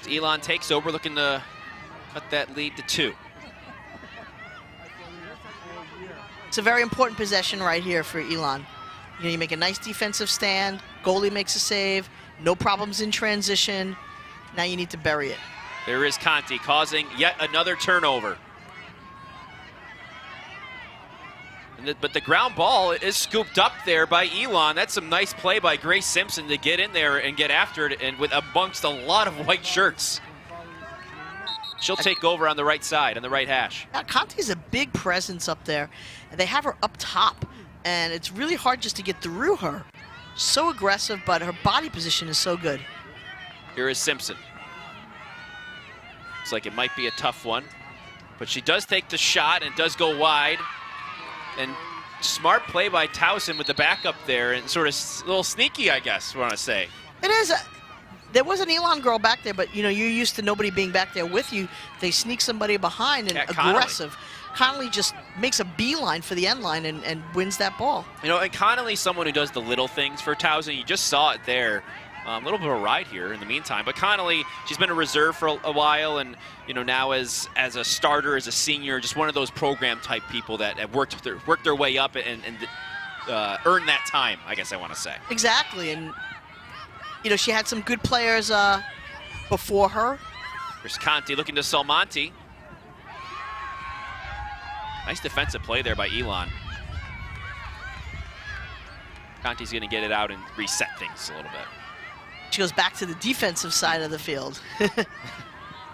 Elon takes over, looking to cut that lead to 2. It's a very important possession right here for Elon. You make a nice defensive stand, goalie makes a save, no problems in transition. Now you need to bury it. There is Conti causing yet another turnover. But the ground ball is scooped up there by Elon. That's some nice play by Grace Simpson to get in there and get after it, and with amongst a lot of white shirts. She'll take over on the right side, on the right hash. Now, Conti's a big presence up there, and they have her up top, and it's really hard just to get through her. So aggressive, but her body position is so good. Here is Simpson. Looks like it might be a tough one, but she does take the shot and does go wide. And smart play by Towson with the backup there, and sort of a little sneaky, I guess, we want to say. It is. There was an Elon girl back there, but you're used to nobody being back there with you. They sneak somebody behind and aggressive. Connolly just makes a beeline for the end line and wins that ball. And Connolly's someone who does the little things for Towson. You just saw it there. A little bit of a ride here in the meantime. But Connolly, she's been a reserve for a while, and now as a starter, as a senior, just one of those program-type people that have worked their way up and earned that time, I guess I want to say. Exactly, and she had some good players before her. There's Conti looking to Salmonti. Nice defensive play there by Elon. Conti's going to get it out and reset things a little bit. She goes back to the defensive side of the field.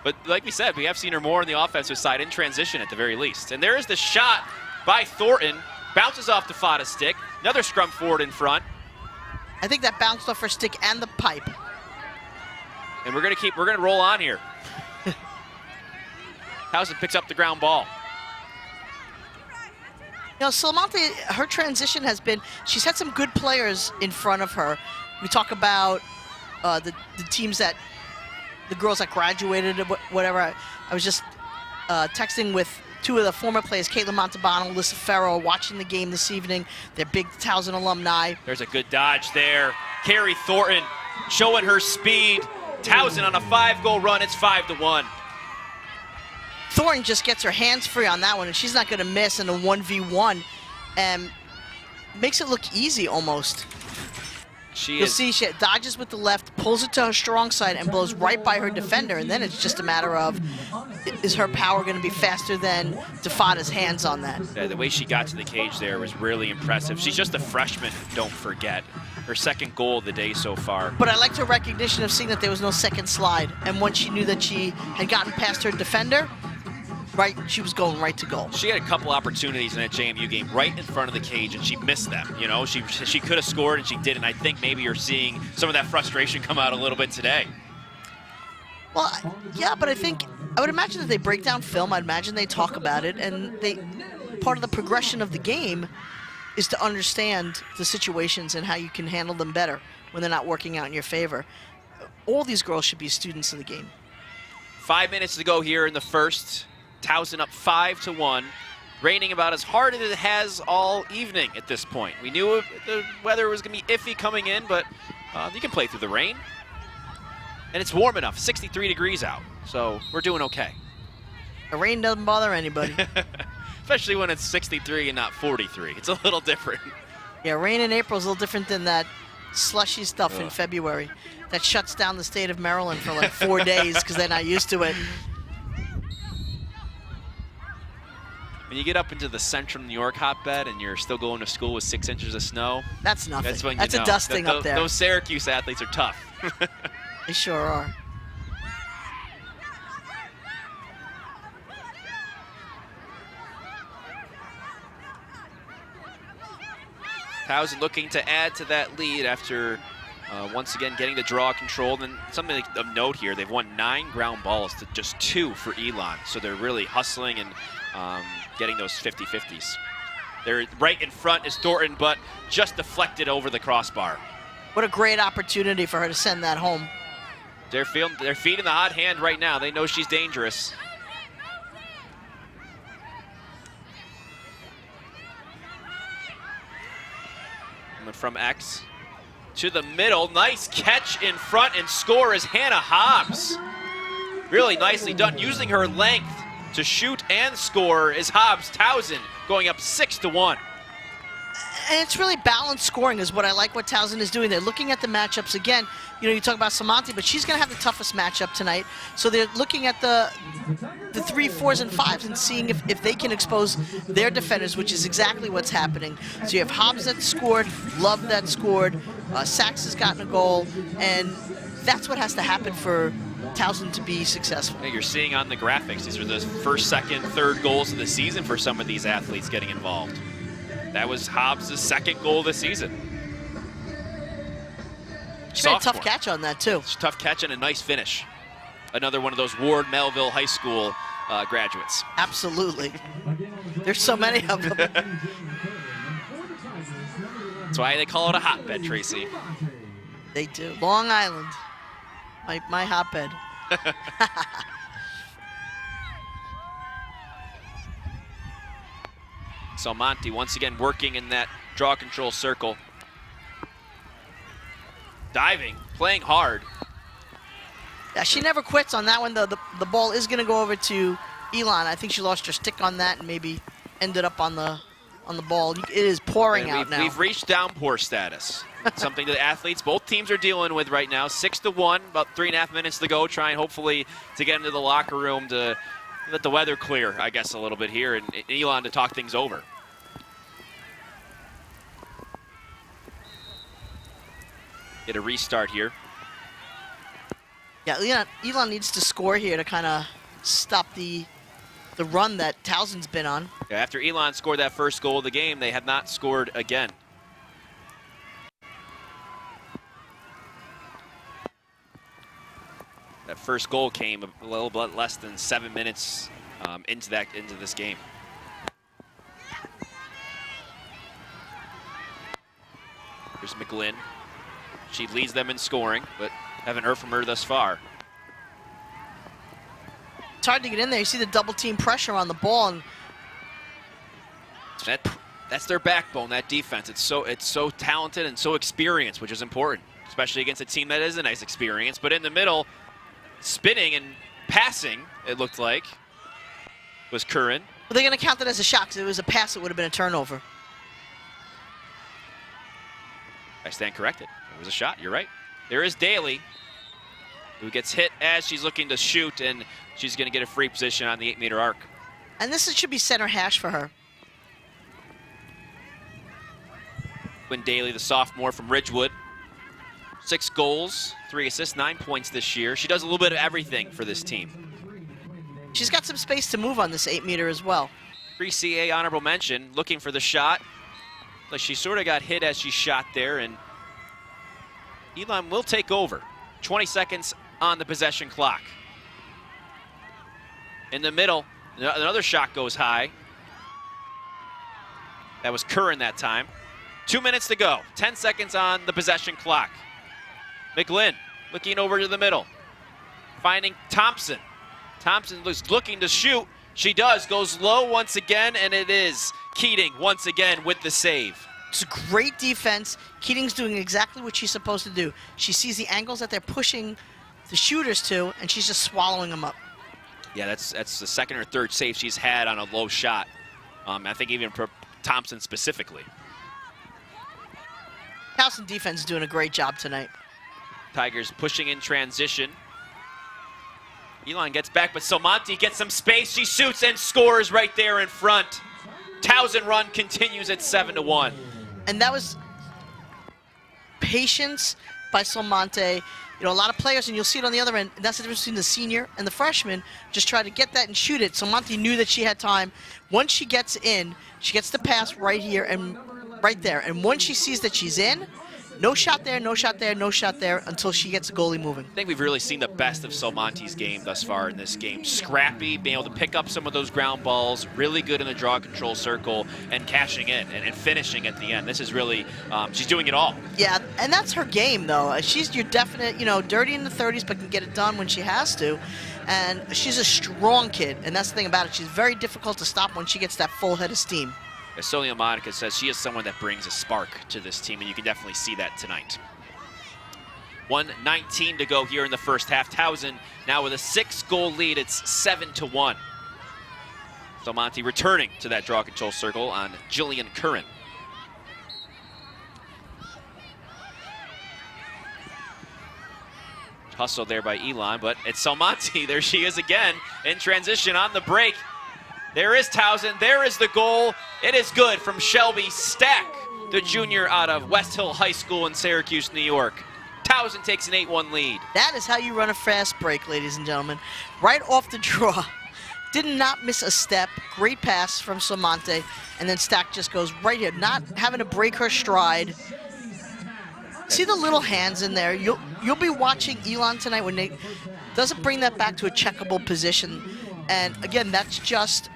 But like we said, we have seen her more on the offensive side in transition at the very least. And there is the shot by Thornton. Bounces off the Fada's stick. Another scrum forward in front. I think that bounced off her stick and the pipe. And we're gonna roll on here. Towson picks up the ground ball. Salmonte, her transition has been, she's had some good players in front of her. We talk about the teams the girls that graduated or whatever. I was just texting with two of the former players, Caitlin Montalbano, Alyssa Farrow, watching the game this evening. They're big Towson alumni. There's a good dodge there. Carrie Thornton showing her speed. Towson on a 5-goal run. It's 5-1. Thornton just gets her hands free on that one, and she's not going to miss in a 1v1, and makes it look easy almost. You'll see she dodges with the left, pulls it to her strong side, and blows right by her defender, and then it's just a matter of, is her power going to be faster than Defada's hands on that? Yeah, the way she got to the cage there was really impressive. She's just a freshman, don't forget. Her second goal of the day so far. But I liked her recognition of seeing that there was no second slide, and once she knew that she had gotten past her defender, right, she was going right to goal. She had a couple opportunities in that JMU game right in front of the cage, and she missed them. She could have scored, and she didn't. I think maybe you're seeing some of that frustration come out a little bit today. Well, yeah, but I would imagine that they break down film. I'd imagine they talk about it, and part of the progression of the game is to understand the situations and how you can handle them better when they're not working out in your favor. All these girls should be students of the game. 5 minutes to go here in the first. Towson up 5-1, raining about as hard as it has all evening at this point. We knew the weather was going to be iffy coming in, but you can play through the rain. And it's warm enough, 63 degrees out, so we're doing okay. The rain doesn't bother anybody. Especially when it's 63 and not 43. It's a little different. Yeah, rain in April is a little different than that slushy stuff in February that shuts down the state of Maryland for like 4 days because they're not used to it. When you get up into the central New York hotbed and you're still going to school with 6 inches of snow, that's nothing. That's when that's a dusting up there. Those Syracuse athletes are tough. They sure are. Towson looking to add to that lead after once again getting the draw controlled. And something of note here, they've won 9 ground balls to just 2 for Elon. So they're really hustling and getting those 50-50s. They're right in front is Thornton, but just deflected over the crossbar. What a great opportunity for her to send that home. They're feeding the hot hand right now. They know she's dangerous. Coming from X to the middle. Nice catch in front, and score is Hannah Hobbs. Really nicely done, using her length to shoot and score is Hobbs. Towson going up 6-1. And it's really balanced scoring is what I like what Towson is doing. They're looking at the matchups again. You talk about Samanti, but she's going to have the toughest matchup tonight. So they're looking at the 3, 4s, and 5s and seeing if they can expose their defenders, which is exactly what's happening. So you have Hobbs that scored, Love that scored, Sachs has gotten a goal, and that's what has to happen for Towson to be successful. Yeah, you're seeing on the graphics, these are the first, second, third goals of the season for some of these athletes getting involved. That was Hobbs' second goal of the season. She made a tough catch on that, too. It's a tough catch and a nice finish. Another one of those Ward Melville High School graduates. Absolutely. There's so many of them. That's why they call it a hotbed, Tracy. They do. Long Island, my hotbed. Salmonte once again working in that draw control circle. Diving, playing hard. Yeah, she never quits on that one, though. The ball is going to go over to Elon. I think she lost her stick on that and maybe ended up on the ball. It is pouring out now. We've reached downpour status. Something that athletes, both teams are dealing with right now. 6-1, about 3.5 minutes to go. Trying hopefully to get into the locker room to let the weather clear, I guess, a little bit here, and Elon to talk things over. Get a restart here. Yeah, Elon needs to score here to kind of stop the run that Towson's been on. Yeah, after Elon scored that first goal of the game, they have not scored again. That first goal came a little bit less than 7 minutes into this game. Here's McGlynn. She leads them in scoring, but haven't heard from her thus far. It's hard to get in there. You see the double team pressure on the ball, and that's their backbone, that defense. It's so talented and so experienced, which is important, especially against a team that is a nice experience. But in the middle, spinning and passing, it looked like, was Curran. Well, they're going to count that as a shot because if it was a pass, it would have been a turnover. I stand corrected. It was a shot. You're right. There is Daly, who gets hit as she's looking to shoot, and she's going to get a free position on the 8-meter arc. And this should be center hash for her. Quinn Daly, the sophomore from Ridgewood. 6 goals, 3 assists, 9 points this year. She does a little bit of everything for this team. She's got some space to move on this 8-meter as well. CAA honorable mention, looking for the shot. Like she sort of got hit as she shot there, and Elon will take over. 20 seconds on the possession clock. In the middle, another shot goes high. That was Curran that time. 2 minutes to go. 10 seconds on the possession clock. McGlynn looking over to the middle. Finding Thompson. Thompson was looking to shoot. She does. Goes low once again, and it is Keating once again with the save. It's a great defense. Keating's doing exactly what she's supposed to do. She sees the angles that they're pushing the shooters to, and she's just swallowing them up. Yeah, that's the second or third save she's had on a low shot. I think even for Thompson specifically. Towson defense is doing a great job tonight. Tigers pushing in transition. Elon gets back, but Salmonte gets some space. She shoots and scores right there in front. Towson run continues at 7-1. And that was patience by Salmonte. You know, a lot of players, and you'll see it on the other end, and that's the difference between the senior and the freshman, just try to get that and shoot it. Salmonte knew that she had time. Once she gets in, she gets the pass right here and right there. And once she sees that she's in, no shot there, no shot there, no shot there until she gets the goalie moving. I think we've really seen the best of Salmonte's game thus far in this game. Scrappy, being able to pick up some of those ground balls, really good in the draw control circle, and cashing in and finishing at the end. This is really, she's doing it all. Yeah, and that's her game, though. She's your definite, you know, dirty in the 30s, but can get it done when she has to. And she's a strong kid, and that's the thing about it. She's very difficult to stop when she gets that full head of steam. As Sonia Monica says, she is someone that brings a spark to this team, and you can definitely see that tonight. 1:19 to go here in the first half. Towson now with a 6-goal lead. It's 7-1. Salmonte returning to that draw control circle on Jillian Curran. Hustle there by Elon, but it's Salmonte. There she is again in transition on the break. There is Towson. There is the goal. It is good from Shelby Stack, the junior out of West Hill High School in Syracuse, New York. Towson takes an 8-1 lead. That is how you run a fast break, ladies and gentlemen. Right off the draw. Did not miss a step. Great pass from Salmonte. And then Stack just goes right here, not having to break her stride. See the little hands in there? You'll be watching Elon tonight when they doesn't bring that back to a checkable position. And again, that's just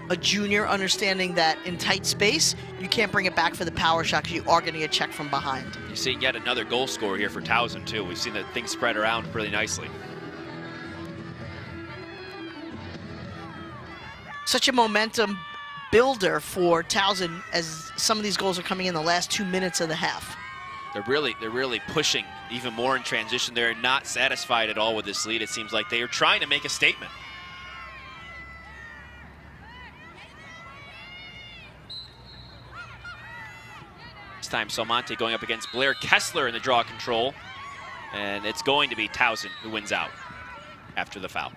a junior understanding that in tight space, you can't bring it back for the power shot because you are going to get checked from behind. You see yet another goal scorer here for Towson, too. We've seen that things spread around really nicely. Such a momentum builder for Towson as some of these goals are coming in the last 2 minutes of the half. They're really pushing even more in transition. They're not satisfied at all with this lead. It seems like they are trying to make a statement. This time Salmonte going up against Blair Kessler in the draw control. And it's going to be Towson who wins out after the foul.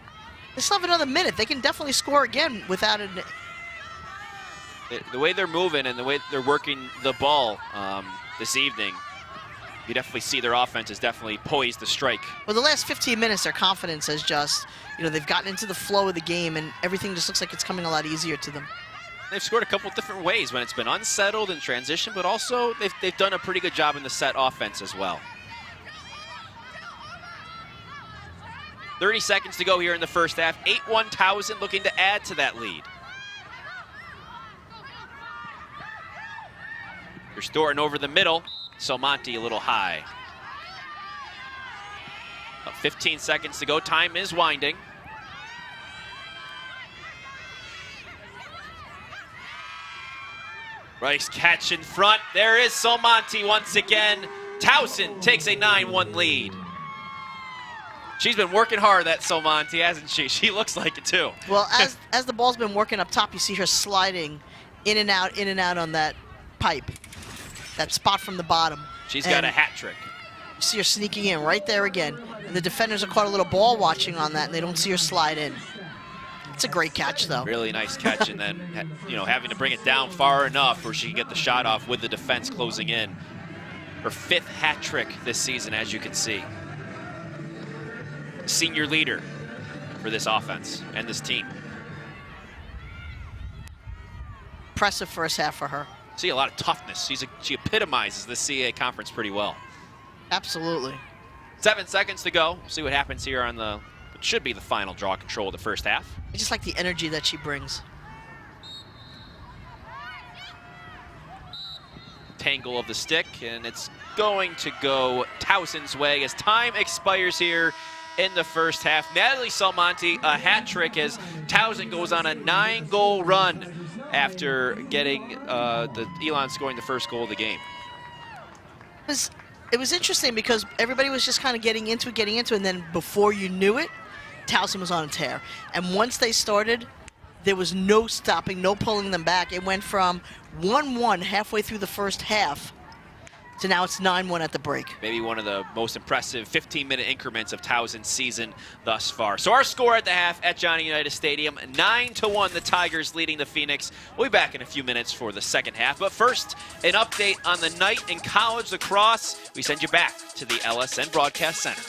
They still have another minute. They can definitely score again without an... The way they're moving and the way they're working the ball this evening, you definitely see their offense is definitely poised to strike. Well, the last 15 minutes, their confidence has just, they've gotten into the flow of the game, and everything just looks like it's coming a lot easier to them. They've scored a couple different ways when it's been unsettled in transition, but also they've done a pretty good job in the set offense as well. 30 seconds to go here in the first half. 8-1 Towson looking to add to that lead. Restoring over the middle. Salmonte a little high. About 15 seconds to go. Time is winding. Nice catch in front. There is Salmonte once again. Towson takes a 9-1 lead. She's been working hard, that Salmonte, hasn't she? She looks like it too. Well, as the ball's been working up top, you see her sliding in and out on that pipe. That spot from the bottom. She's got a hat trick. You see her sneaking in right there again. And the defenders are caught a little ball watching on that, and they don't see her slide in. It's a great catch, though. Really nice catch, and then having to bring it down far enough where she can get the shot off with the defense closing in. Her 5th hat trick this season, as you can see. Senior leader for this offense and this team. Impressive first half for her. See a lot of toughness. She epitomizes the CAA conference pretty well. Absolutely. 7 seconds to go. See what happens here on what should be the final draw control of the first half. I just like the energy that she brings. Tangle of the stick, and it's going to go Towson's way as time expires here in the first half. Natalie Salmonte, a hat trick as Towson goes on a 9-goal run after getting the Elon scoring the first goal of the game. It was interesting because everybody was just kind of getting into it, and then before you knew it, Towson was on a tear. And once they started, there was no stopping, no pulling them back. It went from 1-1 halfway through the first half to now it's 9-1 at the break. Maybe one of the most impressive 15-minute increments of Towson's season thus far. So our score at the half at Johnny Unitas Stadium, 9-1, the Tigers leading the Phoenix. We'll be back in a few minutes for the second half. But first, an update on the night in college lacrosse. We send you back to the LSN Broadcast Center.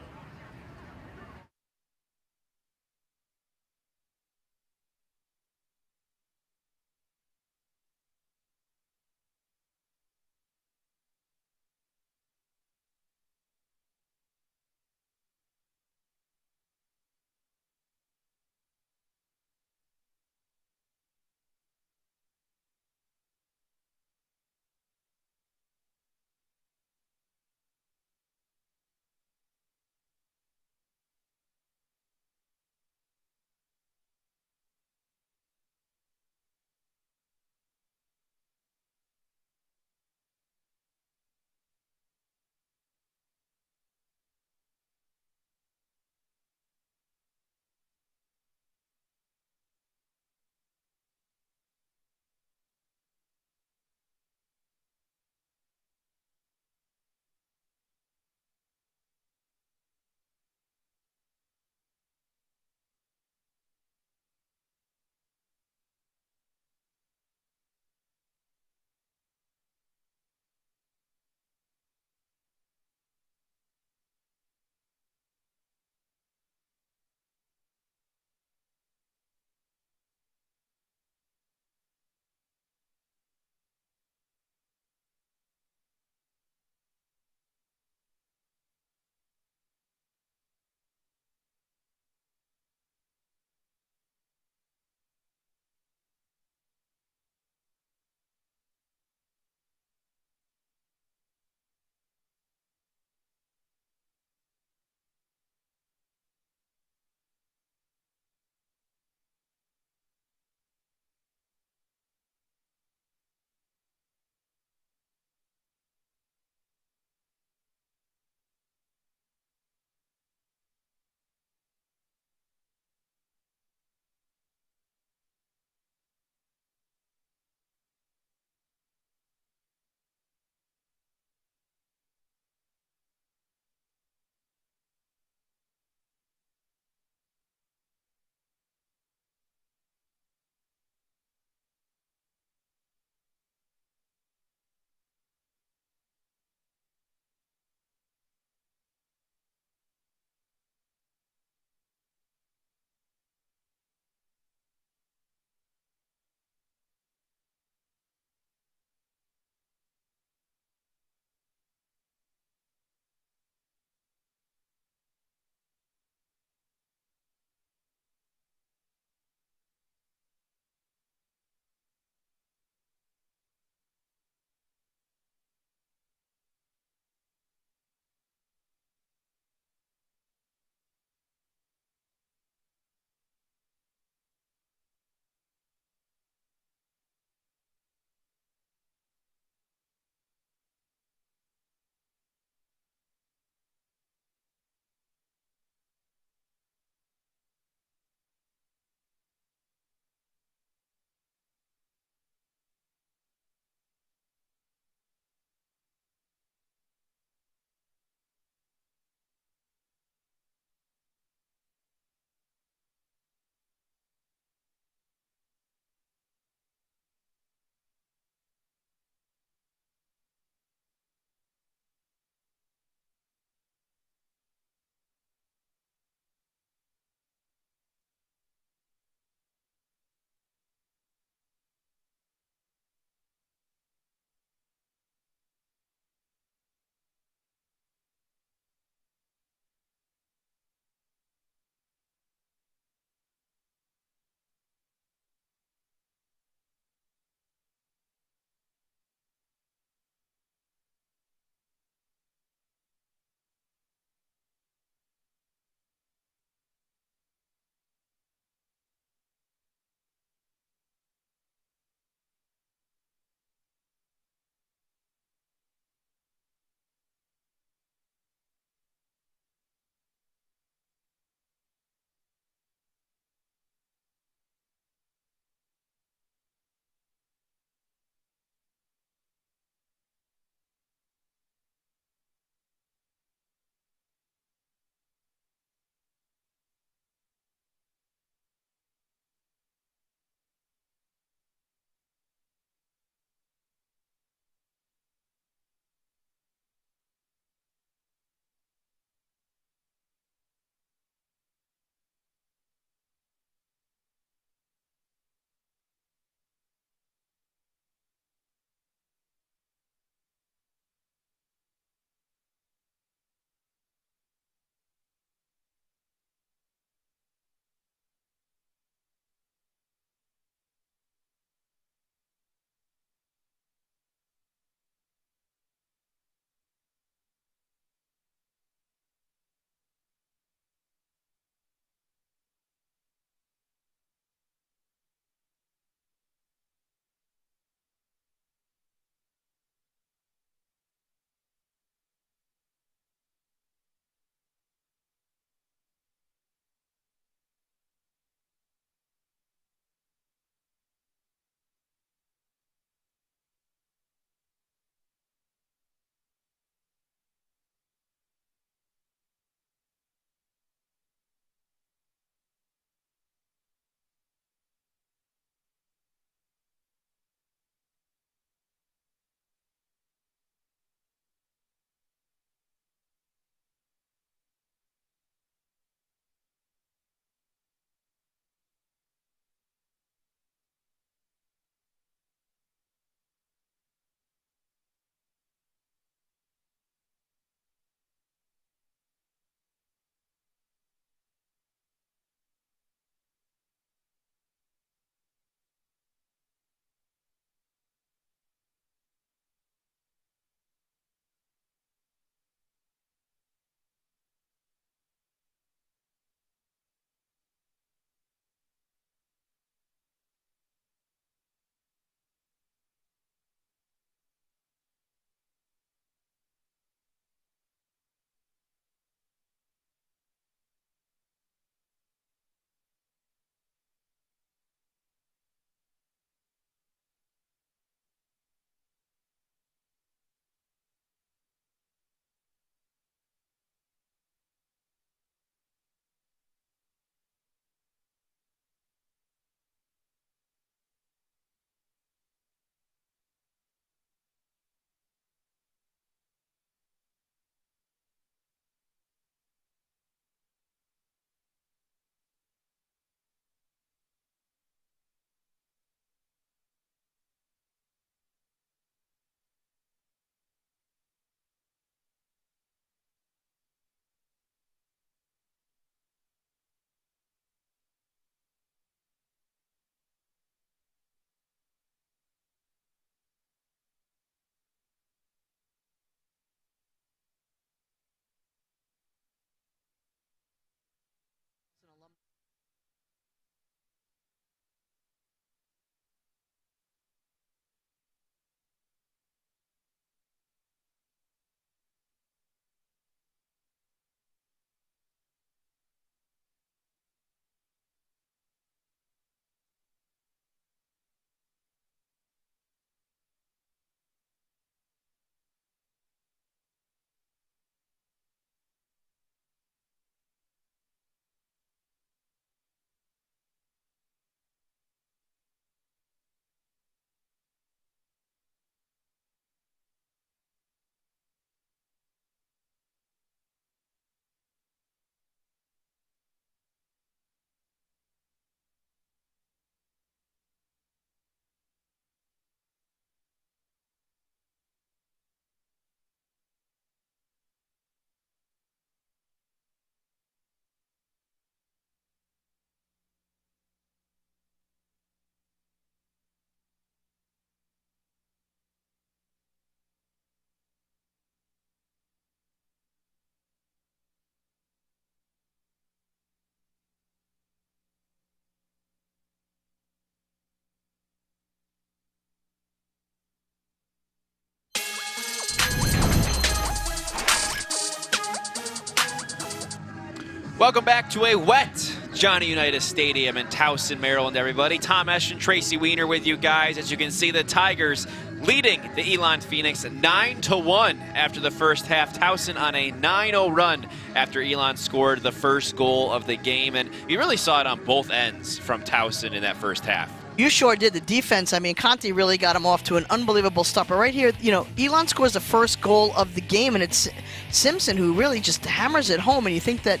Welcome back to a wet Johnny Unitas Stadium in Towson, Maryland, everybody. Tom Esch and Tracy Weiner with you guys. As you can see, the Tigers leading the Elon Phoenix 9-1 after the first half. Towson on a 9-0 run after Elon scored the first goal of the game. And you really saw it on both ends from Towson in that first half. You sure did. The defense, I mean, Conte really got him off to an unbelievable start. But right here, you know, Elon scores the first goal of the game, and it's Simpson who really just hammers it home. And you think that,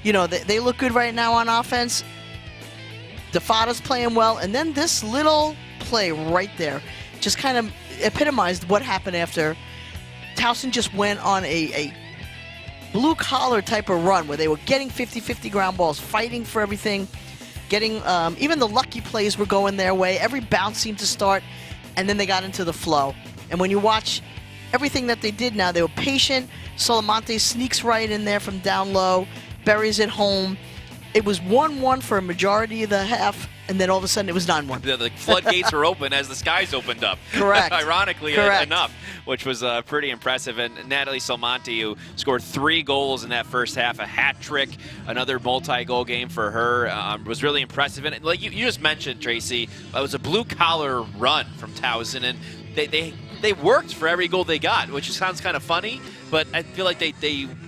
you know, they look good right now on offense. DeFada's playing well. And then this little play right there just kind of epitomized what happened after Towson just went on a blue-collar type of run where they were getting 50-50 ground balls, fighting for everything, getting even the lucky plays were going their way. Every bounce seemed to start, and then they got into the flow. And when you watch everything that they did now, they were patient. Solamonte sneaks right in there from down low, buries it home. It was 1-1 for a majority of the half, and then all of a sudden it was 9-1. The floodgates were open as the skies opened up. Correct. Ironically Correct. enough, which was pretty impressive. And Natalie Solamonte, who scored 3 goals in that first half, a hat trick, another multi-goal game for her, was really impressive. And like you just mentioned, Tracy, it was a blue-collar run from Towson, and they worked for every goal they got, which sounds kind of funny, but I feel like they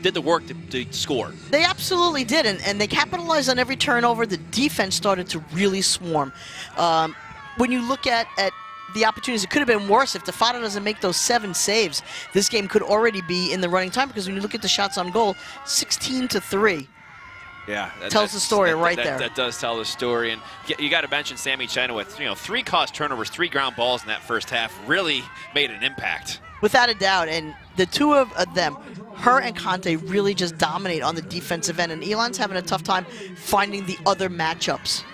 did the work to score. They absolutely did, and they capitalized on every turnover. The defense started to really swarm. When you look at the opportunities, it could have been worse. If DeFada doesn't make those 7 saves, this game could already be in the running time, because when you look at the shots on goal, 16-3. Yeah, tells the story right there. That does tell the story, and you got to mention Sammy Chenoweth. 3 caused turnovers, 3 ground balls in that first half, really made an impact. Without a doubt, and the two of them, her and Conte, really just dominate on the defensive end, and Elon's having a tough time finding the other matchups.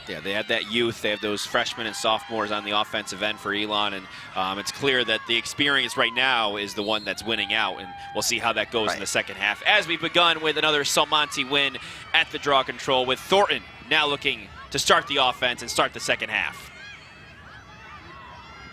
Yeah, they have that youth. They have those freshmen and sophomores on the offensive end for Elon, and it's clear that the experience right now is the one that's winning out, and we'll see how that goes in the second half. As we've begun with another Salmonte win at the draw control, with Thornton now looking to start the offense and start the second half.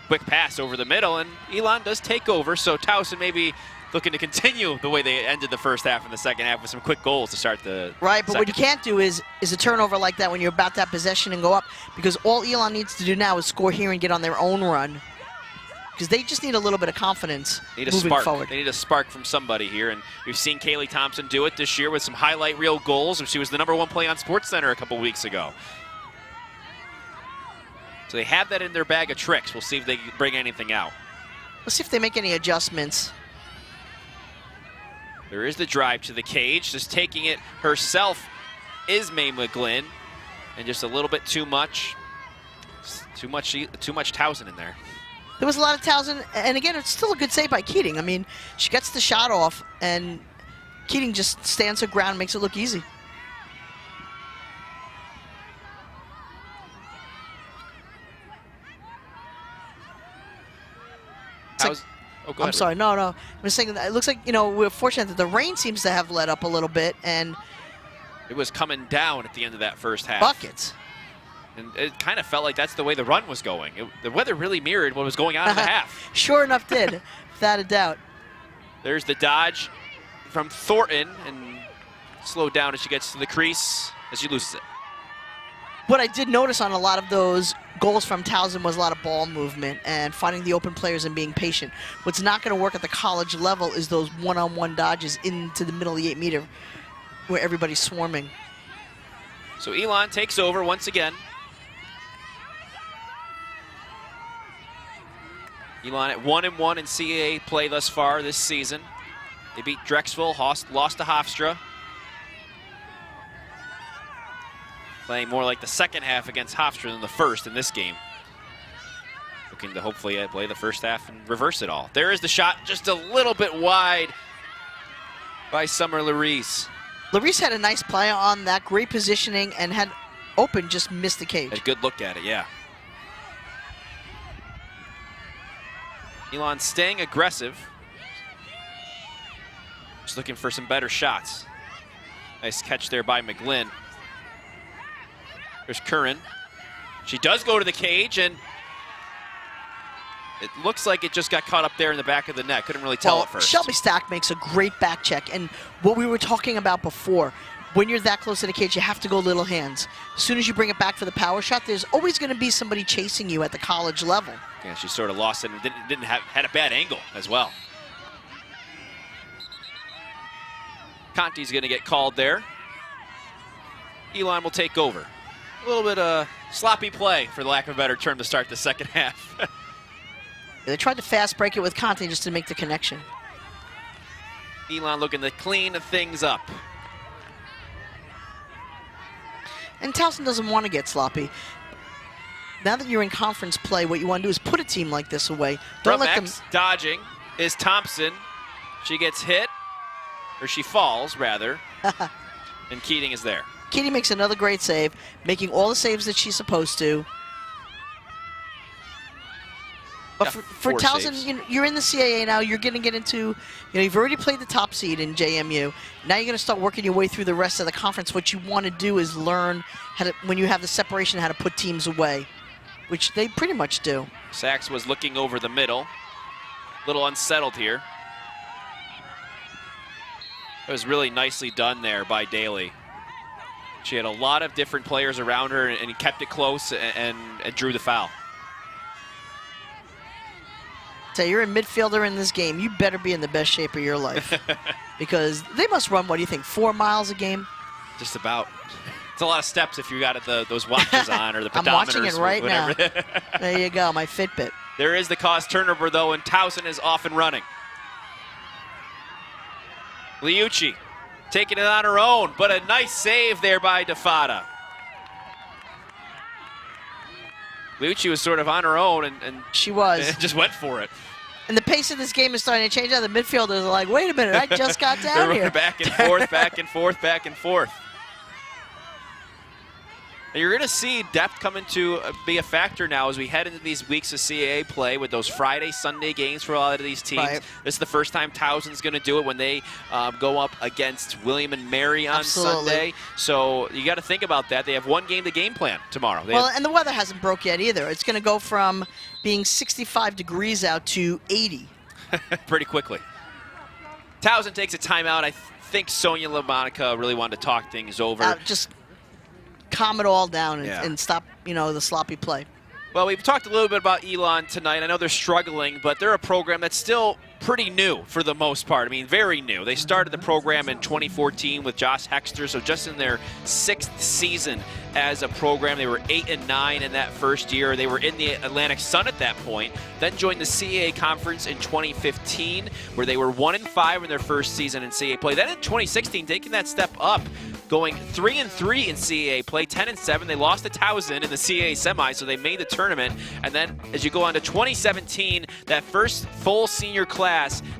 Quick pass over the middle, and Elon does take over, so Towson maybe looking to continue the way they ended the first half and the second half with some quick goals to start the Right, but second. what you can't do is a turnover like that when you're about to have possession and go up, because all Elon needs to do now is score here and get on their own run, because they just need a little bit of confidence moving forward. They need a spark from somebody here, and we've seen Kaylee Thompson do it this year with some highlight reel goals. She was the #1 play on SportsCenter a couple weeks ago. So they have that in their bag of tricks. We'll see if they can bring anything out. Let's see if they make any adjustments. There is the drive to the cage. Just taking it herself is Mae McGlynn, and just a little bit too much. Too much Towson in there. There was a lot of Towson, and again, it's still a good save by Keating. I mean, she gets the shot off, and Keating just stands her ground and makes it look easy. I'm sorry, no. I'm just saying that it looks like, you know, we're fortunate that the rain seems to have let up a little bit, and it was coming down at the end of that first half. Buckets. And it kind of felt like that's the way the run was going. The weather really mirrored what was going on in the half. Sure enough did, without a doubt. There's the dodge from Thornton, and slowed down as she gets to the crease as she loses it. What I did notice on a lot of those goals from Towson was a lot of ball movement and finding the open players and being patient. What's not going to work at the college level is those one-on-one dodges into the middle of the 8-meter where everybody's swarming. So Elon takes over once again. Elon at 1-1 in CAA play thus far this season. They beat Drexel, lost to Hofstra. Playing more like the second half against Hofstra than the first in this game. Looking to hopefully play the first half and reverse it all. There is the shot, just a little bit wide by Summer Larice. Larice had a nice play on that, great positioning, and had open, just missed the cage. A good look at it, yeah. Elon staying aggressive. Just looking for some better shots. Nice catch there by McGlynn. There's Curran. She does go to the cage, and It looks like it just got caught up there in the back of the net. Couldn't really tell Well, at first. Shelby Stack makes a great back check. And what we were talking about before, when you're that close to the cage, you have to go little hands. As soon as you bring it back for the power shot, there's always going to be somebody chasing you at the college level. Yeah, she sort of lost it and had a bad angle as well. Conti's going to get called there. Elon will take over. A little bit of sloppy play, for the lack of a better term, to start the second half. They tried to fast break it with Conti just to make the connection. Elon looking to clean things up. And Towson doesn't want to get sloppy. Now that you're in conference play, what you want to do is put a team like this away. Don't let them... Dodging is Thompson. She gets hit, or she falls, rather. And Keating is there. Keating makes another great save, making all the saves that she's supposed to. But for Towson, you're in the CAA now. You're going to get into, you've already played the top seed in JMU. Now you're going to start working your way through the rest of the conference. What you want to do is learn how to, when you have the separation, how to put teams away, which they pretty much do. Sachs was looking over the middle. A little unsettled here. It was really nicely done there by Daly. She had a lot of different players around her and he kept it close and drew the foul. So you're a midfielder in this game. You better be in the best shape of your life. Because they must run, what do you think, 4 miles a game? Just about. It's a lot of steps if you got those watches on or the pedometers. I'm watching it right now. Whatever. There you go, my Fitbit. There is the cause turnover, though, and Towson is off and running. Liucci taking it on her own, but a nice save there by DeFada. Liucci was sort of on her own and she was. Just went for it. And the pace of this game is starting to change. Now the midfielders are like, wait a minute, I just got down here. Back and forth, back and forth, back and forth. And you're going to see depth come into be a factor now as we head into these weeks of CAA play with those Friday, Sunday games for a lot of these teams. Right. This is the first time Towson's going to do it when they go up against William and Mary on Sunday. So you got to think about that. They have one game to game plan tomorrow. And the weather hasn't broke yet either. It's going to go from being 65 degrees out to 80. Pretty quickly. Towson takes a timeout. I think Sonia LaMonica really wanted to talk things over. Just calm it all down and stop, the sloppy play. Well, we've talked a little bit about Elon tonight. I know they're struggling, but they're a program that's still pretty new for the most part. I mean, very new. They started the program in 2014 with Josh Hexter, so just in their 6th season as a program. They were 8-9 in that first year. They were in the Atlantic Sun at that point, then joined the CAA conference in 2015, where they were 1-5 in their first season in CAA play. Then in 2016, taking that step up, going 3-3 in CAA play, 10-7. They lost to Towson in the CAA semi, so they made the tournament. And then as you go on to 2017, that first full senior class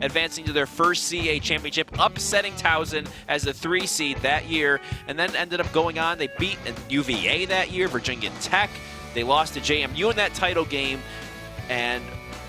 advancing to their first CAA championship, upsetting Towson as the 3 seed that year, and then ended up going on. They beat UVA that year, Virginia Tech. They lost to JMU in that title game, and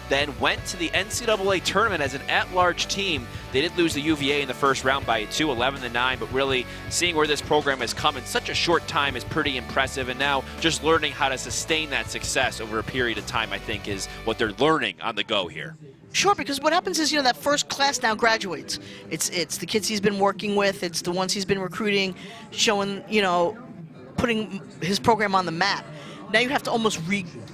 then went to the NCAA tournament as an at-large team. They did lose the UVA in the first round by 11-9, but really seeing where this program has come in such a short time is pretty impressive, and now just learning how to sustain that success over a period of time, I think, is what they're learning on the go here. Sure, because what happens is, that first class now graduates. It's the kids he's been working with, it's the ones he's been recruiting, showing, putting his program on the map. Now you have to almost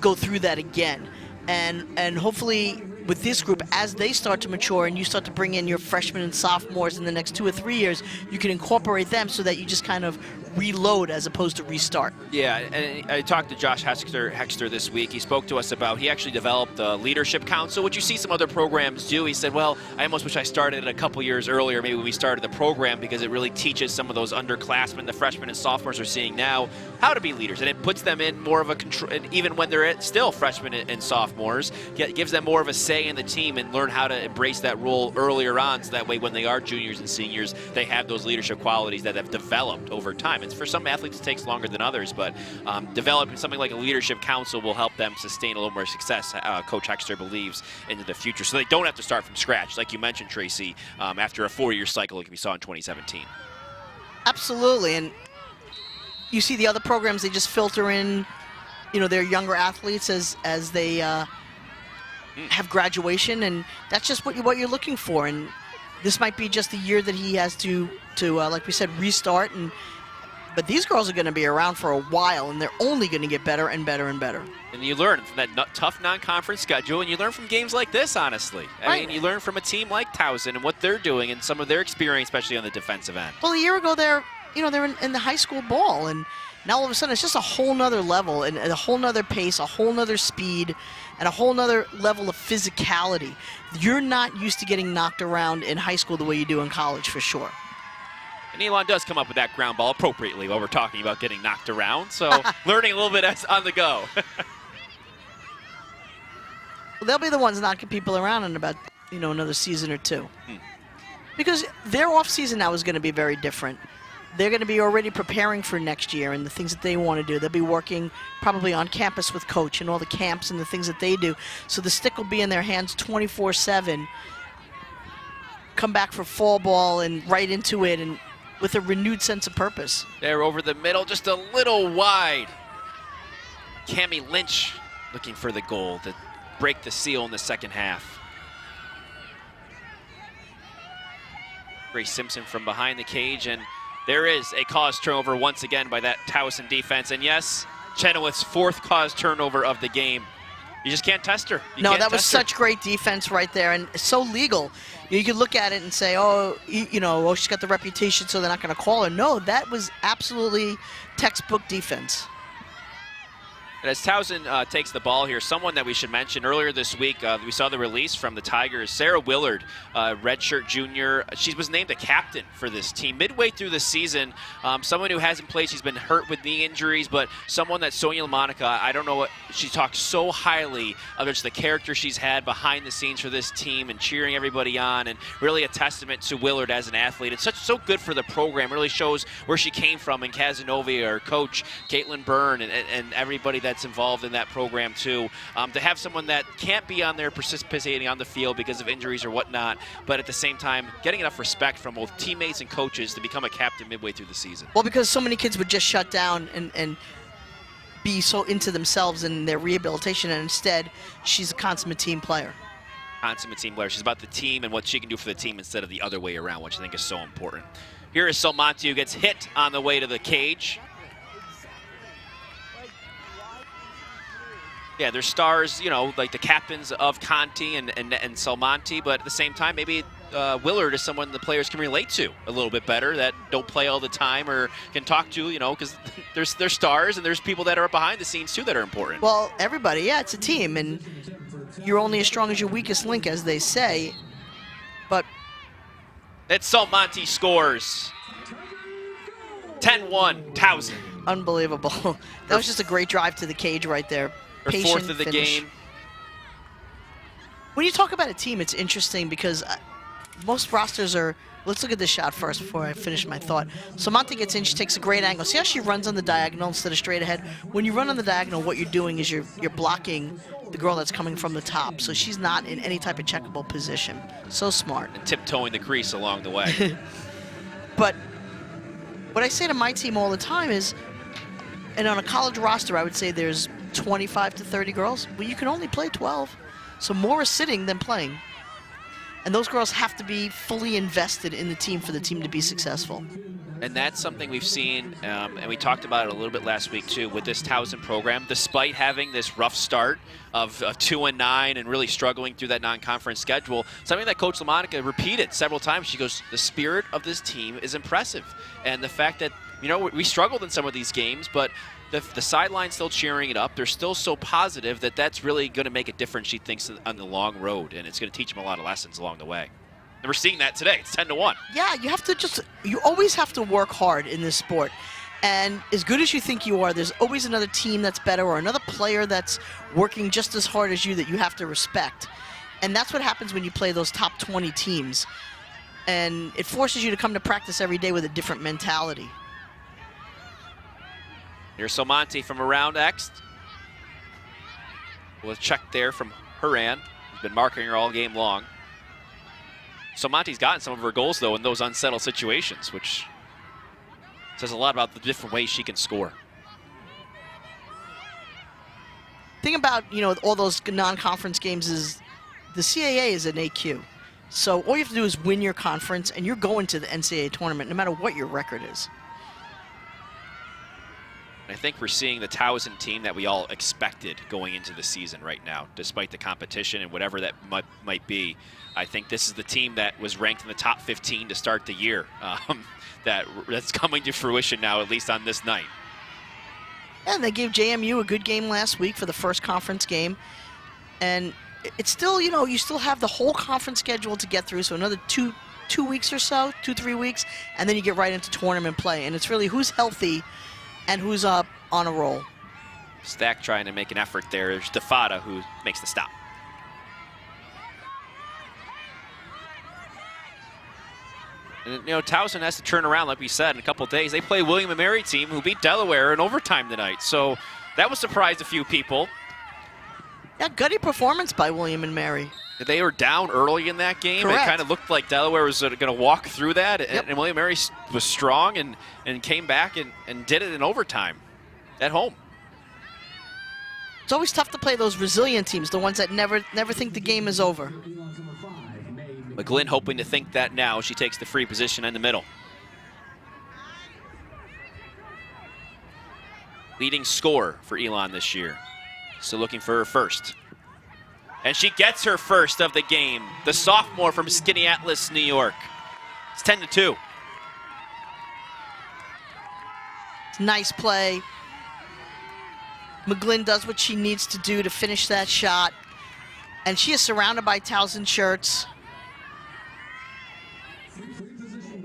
go through that again. And hopefully with this group, as they start to mature and you start to bring in your freshmen and sophomores in the next 2 or 3 years, you can incorporate them so that you just kind of reload as opposed to restart. Yeah, and I talked to Josh Hexter this week. He spoke to us about, he actually developed the Leadership Council, which you see some other programs do. He said, well, I almost wish I started it a couple years earlier, maybe when we started the program, because it really teaches some of those underclassmen, the freshmen and sophomores are seeing now, how to be leaders. And it puts them in more of a control, and even when they're still freshmen and sophomores, gives them more of a say in the team and learn how to embrace that role earlier on, so that way when they are juniors and seniors, they have those leadership qualities that have developed over time. And for some athletes, it takes longer than others, but developing something like a leadership council will help them sustain a little more success, Coach Hexter believes, into the future. So they don't have to start from scratch, like you mentioned, Tracy, after a 4-year cycle like we saw in 2017. Absolutely, and you see the other programs, they just filter in, their younger athletes as they have graduation, and that's just what you're looking for. And this might be just the year that he has to like we said, restart. But these girls are going to be around for a while, and they're only going to get better and better and better. And you learn from that tough non-conference schedule, and you learn from games like this, honestly. I mean, you learn from a team like Towson and what they're doing and some of their experience, especially on the defensive end. Well, a year ago, they're in the high school ball, and now all of a sudden it's just a whole nother level and a whole nother pace, a whole nother speed, and a whole nother level of physicality. You're not used to getting knocked around in high school the way you do in college, for sure. And Elon does come up with that ground ball appropriately while we're talking about getting knocked around, so learning a little bit on the go. Well, they'll be the ones knocking people around in about, another season or two. Because their off season now is going to be very different. They're going to be already preparing for next year and the things that they want to do. They'll be working probably on campus with coach and all the camps and the things that they do. So the stick will be in their hands 24/7. Come back for fall ball and right into it, and with a renewed sense of purpose. They're over the middle, just a little wide. Cammie Lynch looking for the goal to break the seal in the second half. Grace Simpson from behind the cage, and there is a caused turnover once again by that Towson defense. And yes, Chenoweth's fourth caused turnover of the game. You just can't test her. No, that was such great defense right there, and so legal. You could look at it and say, she's got the reputation, so they're not going to call her. No, that was absolutely textbook defense. And as Towson takes the ball here, someone that we should mention earlier this week, we saw the release from the Tigers, Sarah Willard, redshirt junior. She was named the captain for this team midway through the season. Someone who hasn't played, she's been hurt with knee injuries, but someone that Sonia LaMonica, I don't know what, she talks so highly of just the character she's had behind the scenes for this team and cheering everybody on, and really a testament to Willard as an athlete. It's so good for the program. It really shows where she came from, and Casanova, her coach, Caitlin Byrne, and everybody that's involved in that program too. To have someone that can't be on there participating on the field because of injuries or whatnot, but at the same time getting enough respect from both teammates and coaches to become a captain midway through the season. Well, because so many kids would just shut down and be so into themselves and their rehabilitation, and instead she's a consummate team player. Consummate team player. She's about the team and what she can do for the team instead of the other way around, which I think is so important. Here is Salmonte, who gets hit on the way to the cage. Yeah, they're stars, like the captains of Conti and Salmonte, but at the same time, maybe Willard is someone the players can relate to a little bit better, that don't play all the time or can talk to, because there's stars and there's people that are behind the scenes too that are important. Well, everybody, yeah, it's a team, and you're only as strong as your weakest link, as they say, but... It's Salmonte scores. 10-1, Towson. Unbelievable. That was just a great drive to the cage right there. Her fourth of the game. When you talk about a team, it's interesting because most rosters are... Let's look at this shot first before I finish my thought. So Monte gets in, she takes a great angle. See how she runs on the diagonal instead of straight ahead? When you run on the diagonal, what you're doing is you're blocking the girl that's coming from the top. So she's not in any type of checkable position. So smart. And tiptoeing the crease along the way. But what I say to my team all the time is, and on a college roster, I would say there's 25 to 30 girls. Well, you can only play 12. So more are sitting than playing. And those girls have to be fully invested in the team for the team to be successful. And that's something we've seen, and we talked about it a little bit last week too, with this Towson program. Despite having this rough start of 2-9 and really struggling through that non-conference schedule, something that Coach LaMonica repeated several times. She goes, the spirit of this team is impressive. And the fact that, we struggled in some of these games, but the sideline's still cheering it up. They're still so positive that that's really going to make a difference, she thinks, on the long road, and it's going to teach them a lot of lessons along the way. And we're seeing that today. It's 10-1. Yeah, you always have to work hard in this sport. And as good as you think you are, there's always another team that's better or another player that's working just as hard as you that you have to respect. And that's what happens when you play those top 20 teams. And it forces you to come to practice every day with a different mentality. Here's Salmonte from around X. With a check there from Horan, who's been marking her all game long. Salmonte's gotten some of her goals, though, in those unsettled situations, which says a lot about the different ways she can score. Thing about, all those non-conference games is the CAA is an AQ. So all you have to do is win your conference, and you're going to the NCAA tournament no matter what your record is. I think we're seeing the Towson team that we all expected going into the season right now, despite the competition and whatever that might be. I think this is the team that was ranked in the top 15 to start the year. That's coming to fruition now, at least on this night. And they gave JMU a good game last week for the first conference game. And it's still, you still have the whole conference schedule to get through, so another two weeks or so, 2-3 weeks, and then you get right into tournament play. And it's really who's healthy and who's up on a roll. Stack trying to make an effort there. There's Defada who makes the stop. And, Towson has to turn around, like we said, in a couple of days. They play William & Mary team who beat Delaware in overtime tonight. So that was surprised a few people. Yeah, gutty performance by William & Mary. They were down early in that game. Correct. It kind of looked like Delaware was going to walk through that. Yep. And William & Mary was strong and came back and did it in overtime at home. It's always tough to play those resilient teams, the ones that never think the game is over. McGlynn hoping to think that now. She takes the free position in the middle. Leading scorer for Elon this year. So looking for her first. And she gets her first of the game. The sophomore from Skaneateles, New York. It's 10-2. Nice play. McGlynn does what she needs to do to finish that shot. And she is surrounded by Towson shirts.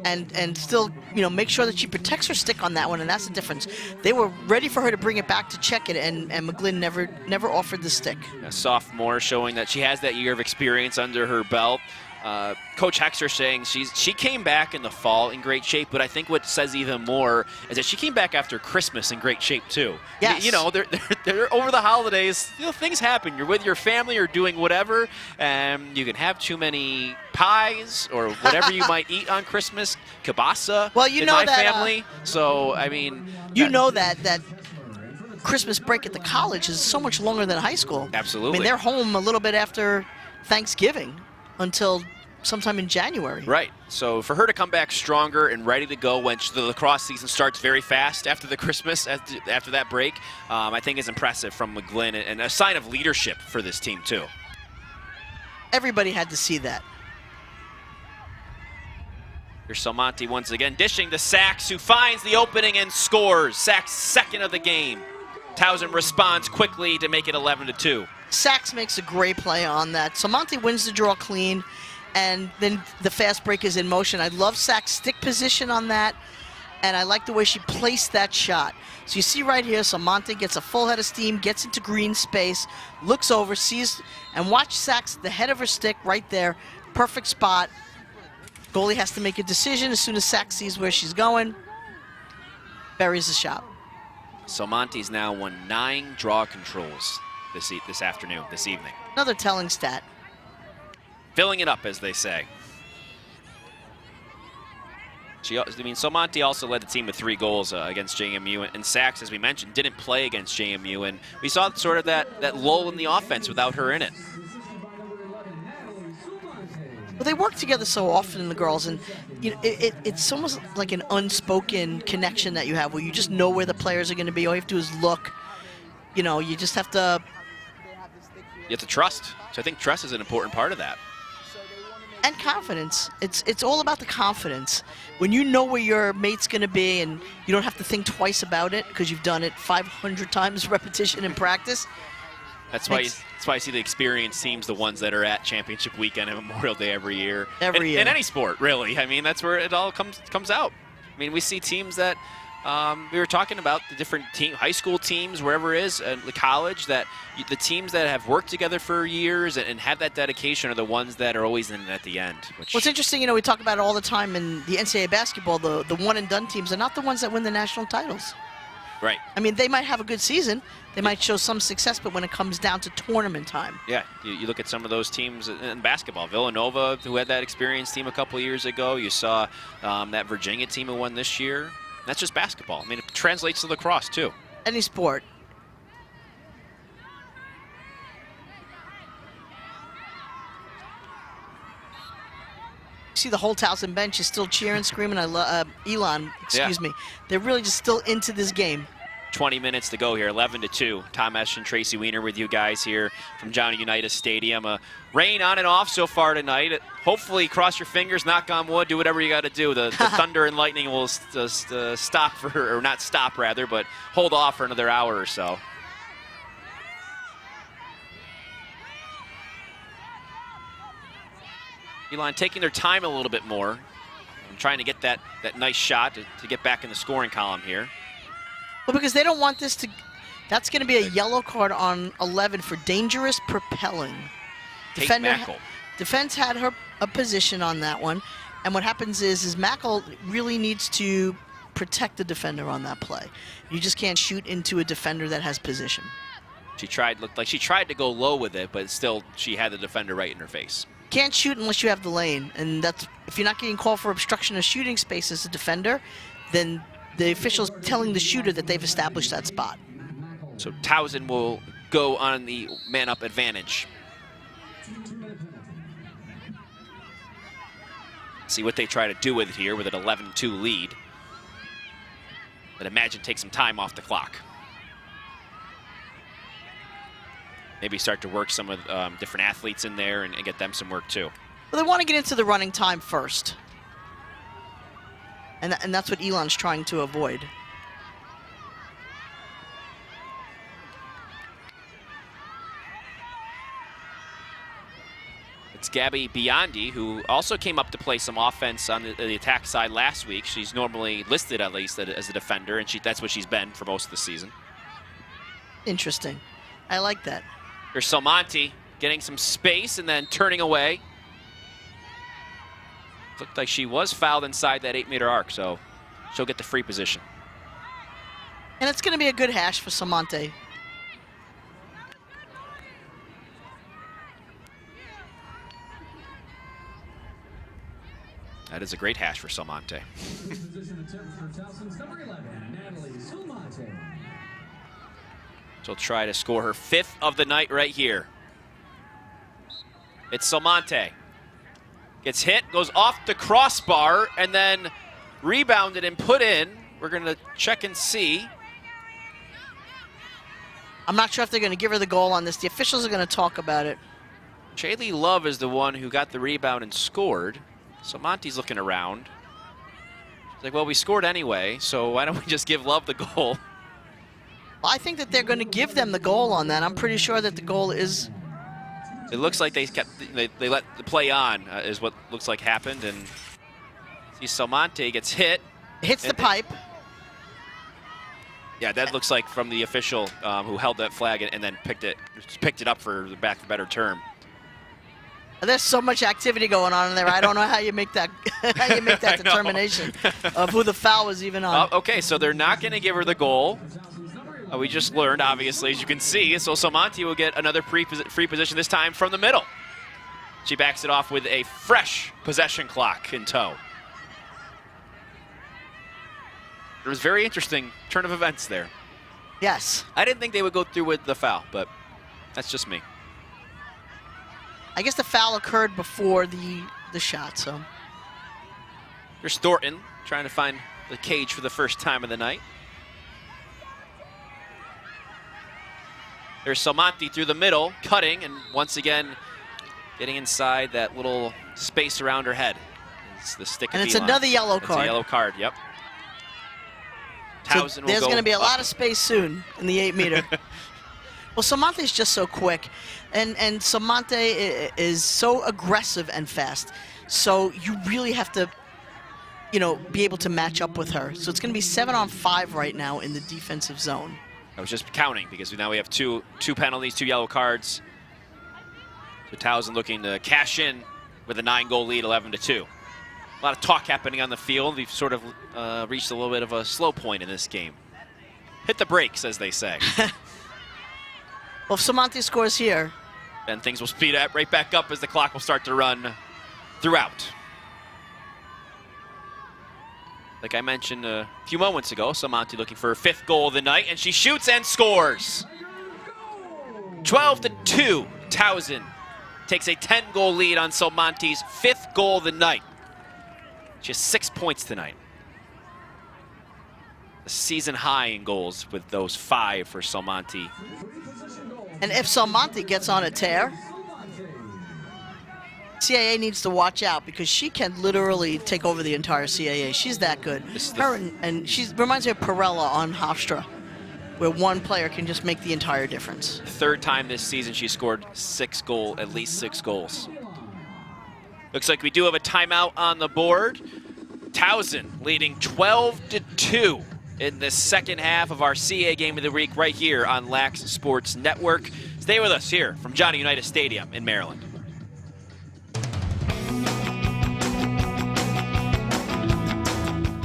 And still, make sure that she protects her stick on that one, and that's the difference. They were ready for her to bring it back to check it, and McGlynn never offered the stick. A sophomore showing that she has that year of experience under her belt. Coach Hexer saying she came back in the fall in great shape, but I think what says even more is that she came back after Christmas in great shape too. Yes. They're over the holidays. Things happen. You're with your family or doing whatever, and you can have too many pies or whatever you might eat on Christmas. Kielbasa. Well, in my family. So I mean, that Christmas break at the college is so much longer than high school. Absolutely. I mean, they're home a little bit after Thanksgiving until sometime in January. Right. So for her to come back stronger and ready to go when the lacrosse season starts very fast after the Christmas, after that break, I think is impressive from McGlynn and a sign of leadership for this team too. Everybody had to see that. Here's Salmonti once again dishing to Sachs, who finds the opening and scores. Sachs' second of the game. Towson responds quickly to make it 11-2. Sachs makes a great play on that. So Monty wins the draw clean, and then the fast break is in motion. I love Sachs' stick position on that, and I like the way she placed that shot. So you see right here, so Monty gets a full head of steam, gets into green space, looks over, sees, and watch Sachs, the head of her stick right there, perfect spot. Goalie has to make a decision as soon as Sachs sees where she's going, buries the shot. So Monty's now won 9 draw controls this evening. Another telling stat. Filling it up, as they say. So Monty also led the team with 3 goals against JMU, and Sachs, as we mentioned, didn't play against JMU, and we saw sort of that lull in the offense without her in it. Well, they work together so often, the girls, and it's almost like an unspoken connection that you have, where you just know where the players are going to be. All you have to do is look. You just have to. You have to trust. So I think trust is an important part of that. And confidence. It's all about the confidence. When you know where your mate's going to be, and you don't have to think twice about it because you've done it 500 times repetition in practice. That's why you see the experienced teams, the ones that are at championship weekend and Memorial Day every year. In any sport, really. I mean, that's where it all comes out. I mean, we see teams that we were talking about the different high school teams, wherever it is, the college, that the teams that have worked together for years and have that dedication are the ones that are always in it at the end. What's interesting, we talk about it all the time in the NCAA basketball, the one-and-done teams are not the ones that win the national titles. Right. I mean, they might have a good season. They might show some success, but when it comes down to tournament time. Yeah, you look at some of those teams in basketball. Villanova, who had that experienced team a couple years ago. You saw that Virginia team who won this year. That's just basketball. I mean, it translates to lacrosse, too. Any sport. See, the whole Towson bench is still cheering, screaming. I love Elon. Excuse me. They're really just still into this game. 20 minutes to go here, 11-2. Tom Esch and Tracy Wiener with you guys here from Johnny Unitas Stadium. Rain on and off so far tonight. Hopefully, cross your fingers, knock on wood, do whatever you got to do. The thunder and lightning will stop for, or not stop rather, but hold off for another hour or so. Elon taking their time a little bit more and trying to get that nice shot to get back in the scoring column here. Well, because they don't want this to... That's going to be a yellow card on 11 for dangerous propelling. Defense had a position on that one. And what happens is Mackel really needs to protect the defender on that play. You just can't shoot into a defender that has position. Looked like she tried to go low with it, but still she had the defender right in her face. Can't shoot unless you have the lane. And that's, if you're not getting called for obstruction of shooting space as a defender, then the official's telling the shooter that they've established that spot. So Towson will go on the man-up advantage. See what they try to do with it here with an 11-2 lead. But imagine take some time off the clock. Maybe start to work some of different athletes in there and get them some work too. Well, they want to get into the running time first. And that's what Elon's trying to avoid. It's Gabby Biondi, who also came up to play some offense on the attack side last week. She's normally listed, at least, as a defender, and that's what she's been for most of the season. Interesting. I like that. Here's Salmonti getting some space and then turning away. Looked like she was fouled inside that 8-meter arc, so she'll get the free position. And it's going to be a good hash for Salmonte. That is a great hash for Salmonte. She'll try to score her 5th of the night right here. It's Salmonte. Gets hit, goes off the crossbar, and then rebounded and put in. We're going to check and see. I'm not sure if they're going to give her the goal on this. The officials are going to talk about it. Shaylee Love is the one who got the rebound and scored. So Monty's looking around. She's like, well, we scored anyway, so why don't we just give Love the goal? Well, I think that they're going to give them the goal on that. I'm pretty sure that the goal is... It looks like they let the play on, is what looks like happened. And see Salmonte gets hit. Hits the pipe. Yeah, that looks like from the official who held that flag and then picked it up for the back of a better term. There's so much activity going on in there. I don't know how you make that determination of who the foul was even on. Okay, so they're not going to give her the goal. We just learned, obviously, as you can see. So Salmonte will get another free position, this time from the middle. She backs it off with a fresh possession clock in tow. It was very interesting turn of events there. Yes. I didn't think they would go through with the foul, but that's just me. I guess the foul occurred before the shot, so. There's Thornton trying to find the cage for the first time of the night. There's Salmonte through the middle, cutting, and once again, getting inside that little space around her head. It's the stick of And it's Elon. another yellow card. It's a yellow card, yep. So there's going to be a lot of space soon in the 8-meter. Well, Salmonte is just so quick, and Salmonte is so aggressive and fast. So you really have to, be able to match up with her. So it's going to be 7-on-5 right now in the defensive zone. I was just counting because now we have two penalties, 2 yellow cards. So Towson looking to cash in with a 9-goal lead, 11-2. A lot of talk happening on the field. We've sort of reached a little bit of a slow point in this game. Hit the brakes, as they say. Well, if Salmonte scores here, then things will speed up right back up as the clock will start to run throughout. Like I mentioned a few moments ago, Salmonte looking for her 5th goal of the night, and she shoots and scores. 12-2, Towson takes a 10-goal lead on Salmonte's 5th goal of the night. She has 6 points tonight. A season high in goals with those 5 for Salmonte. And if Salmonte gets on a tear, CAA needs to watch out because she can literally take over the entire CAA. She's that good. Her and she reminds me of Perella on Hofstra, where one player can just make the entire difference. Third time this season she scored at least 6 goals. Looks like we do have a timeout on the board. Towson leading 12-2 in the second half of our CAA Game of the Week right here on Lax Sports Network. Stay with us here from Johnny Unitas Stadium in Maryland.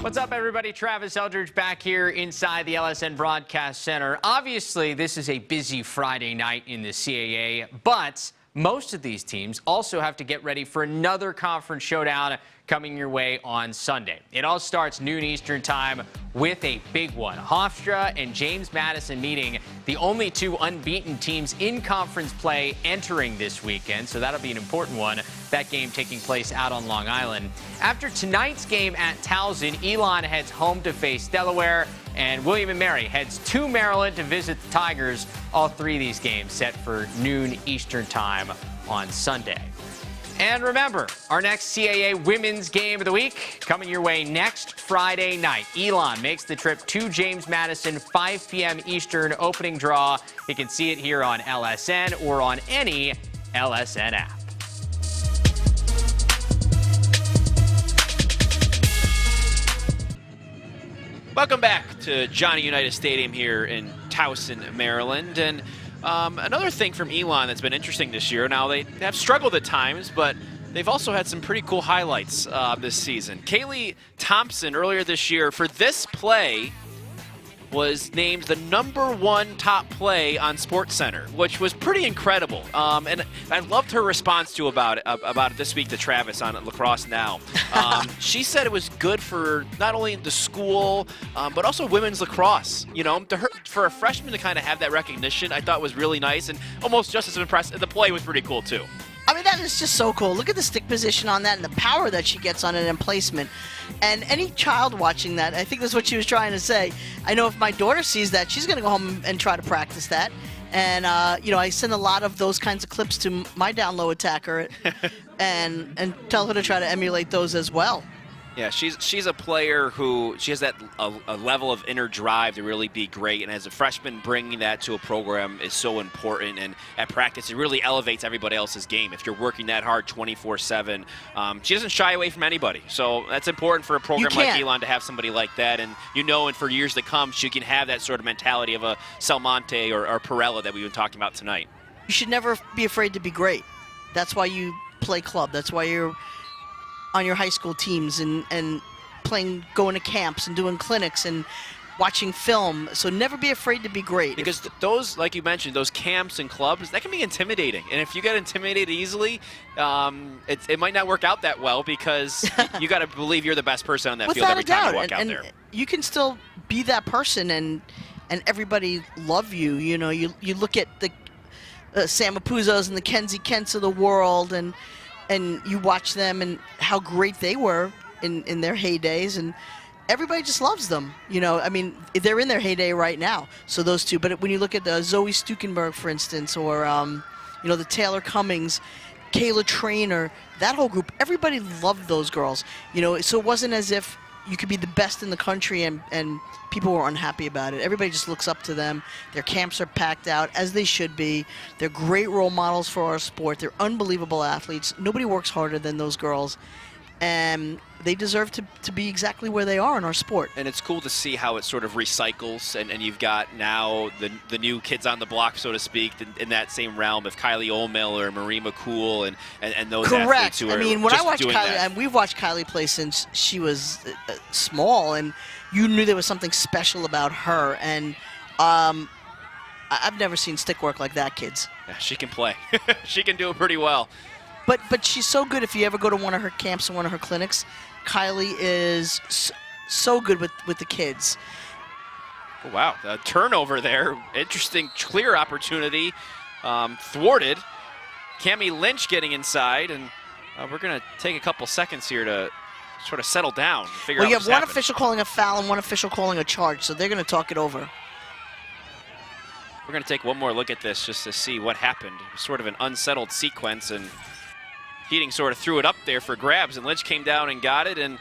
What's up, everybody? Travis Eldridge back here inside the LSN Broadcast Center. Obviously, this is a busy Friday night in the CAA, but most of these teams also have to get ready for another conference showdown coming your way on Sunday. It all starts noon Eastern time with a big one. Hofstra and James Madison meeting, the only 2 unbeaten teams in conference play entering this weekend, so that'll be an important one. That game taking place out on Long Island. After tonight's game at Towson, Elon heads home to face Delaware, and William & Mary heads to Maryland to visit the Tigers. All 3 of these games set for noon Eastern time on Sunday. And remember, our next CAA Women's Game of the Week coming your way next Friday night. Elon makes the trip to James Madison, 5 p.m. Eastern opening draw. You can see it here on LSN or on any LSN app. Welcome back to Johnny Unitas Stadium here in Towson, Maryland. And another thing from Elon that's been interesting this year, now they have struggled at times, but they've also had some pretty cool highlights this season. Kaylee Thompson earlier this year for this play was named the #1 top play on SportsCenter, which was pretty incredible. And I loved her response about it this week to Travis on Lacrosse Now. She said it was good for not only the school, but also women's lacrosse. You know, for a freshman to kind of have that recognition, I thought was really nice and almost just as impressive. The play was pretty cool too. I mean, that is just so cool. Look at the stick position on that and the power that she gets on it and placement. And any child watching that, I think that's what she was trying to say. I know if my daughter sees that, she's going to go home and try to practice that. And, you know, I send a lot of those kinds of clips to my down low attacker and tell her to try to emulate those as well. Yeah, she's a player who she has that a level of inner drive to really be great, and as a freshman, bringing that to a program is so important. And at practice, it really elevates everybody else's game. If you're working that hard 24/7, she doesn't shy away from anybody. So that's important for a program like Elon to have somebody like that. And and for years to come, she can have that sort of mentality of a Salmonte or Perella that we've been talking about tonight. You should never be afraid to be great. That's why you play club. That's why you're on your high school teams and playing, going to camps and doing clinics and watching film. So never be afraid to be great. Because those, like you mentioned, those camps and clubs, that can be intimidating. And if you get intimidated easily, it might not work out that well because you got to believe you're the best person on that field every time you walk out there. You can still be that person and everybody love you. You know, you look at the Sam Apuzos and the Kenzie Kents of the world and you watch them and how great they were in their heydays, and everybody just loves them. You know, I mean, they're in their heyday right now, so those two. But when you look at Zoe Stukenberg, for instance, or, the Taylor Cummings, Kayla Trainer, that whole group, everybody loved those girls. You know, so it wasn't as if you could be the best in the country and people were unhappy about it. Everybody just looks up to them. Their camps are packed out, as they should be. They're great role models for our sport. They're unbelievable athletes. Nobody works harder than those girls. And they deserve to be exactly where they are in our sport. And it's cool to see how it sort of recycles, and you've got now the new kids on the block, so to speak, in that same realm of Kylie O'Mill or Marie McCool and those athletes who are when I watched doing Kylie, that. and we've watched Kylie play since she was small, and you knew there was something special about her. And I've never seen stick work like that, kids. Yeah, she can play. She can do it pretty well. But she's so good. If you ever go to one of her camps and one of her clinics, Kylie is so good with the kids. Oh, wow, a turnover there. Interesting, clear opportunity. Thwarted. Cammie Lynch getting inside, and we're going to take a couple seconds here to sort of settle down and figure Well, out you what's have one happening. official calling a foul and one official calling a charge, so they're going to talk it over. We're going to take one more look at this just to see what happened. Sort of an unsettled sequence, and Keating sort of threw it up there for grabs, and Lynch came down and got it, and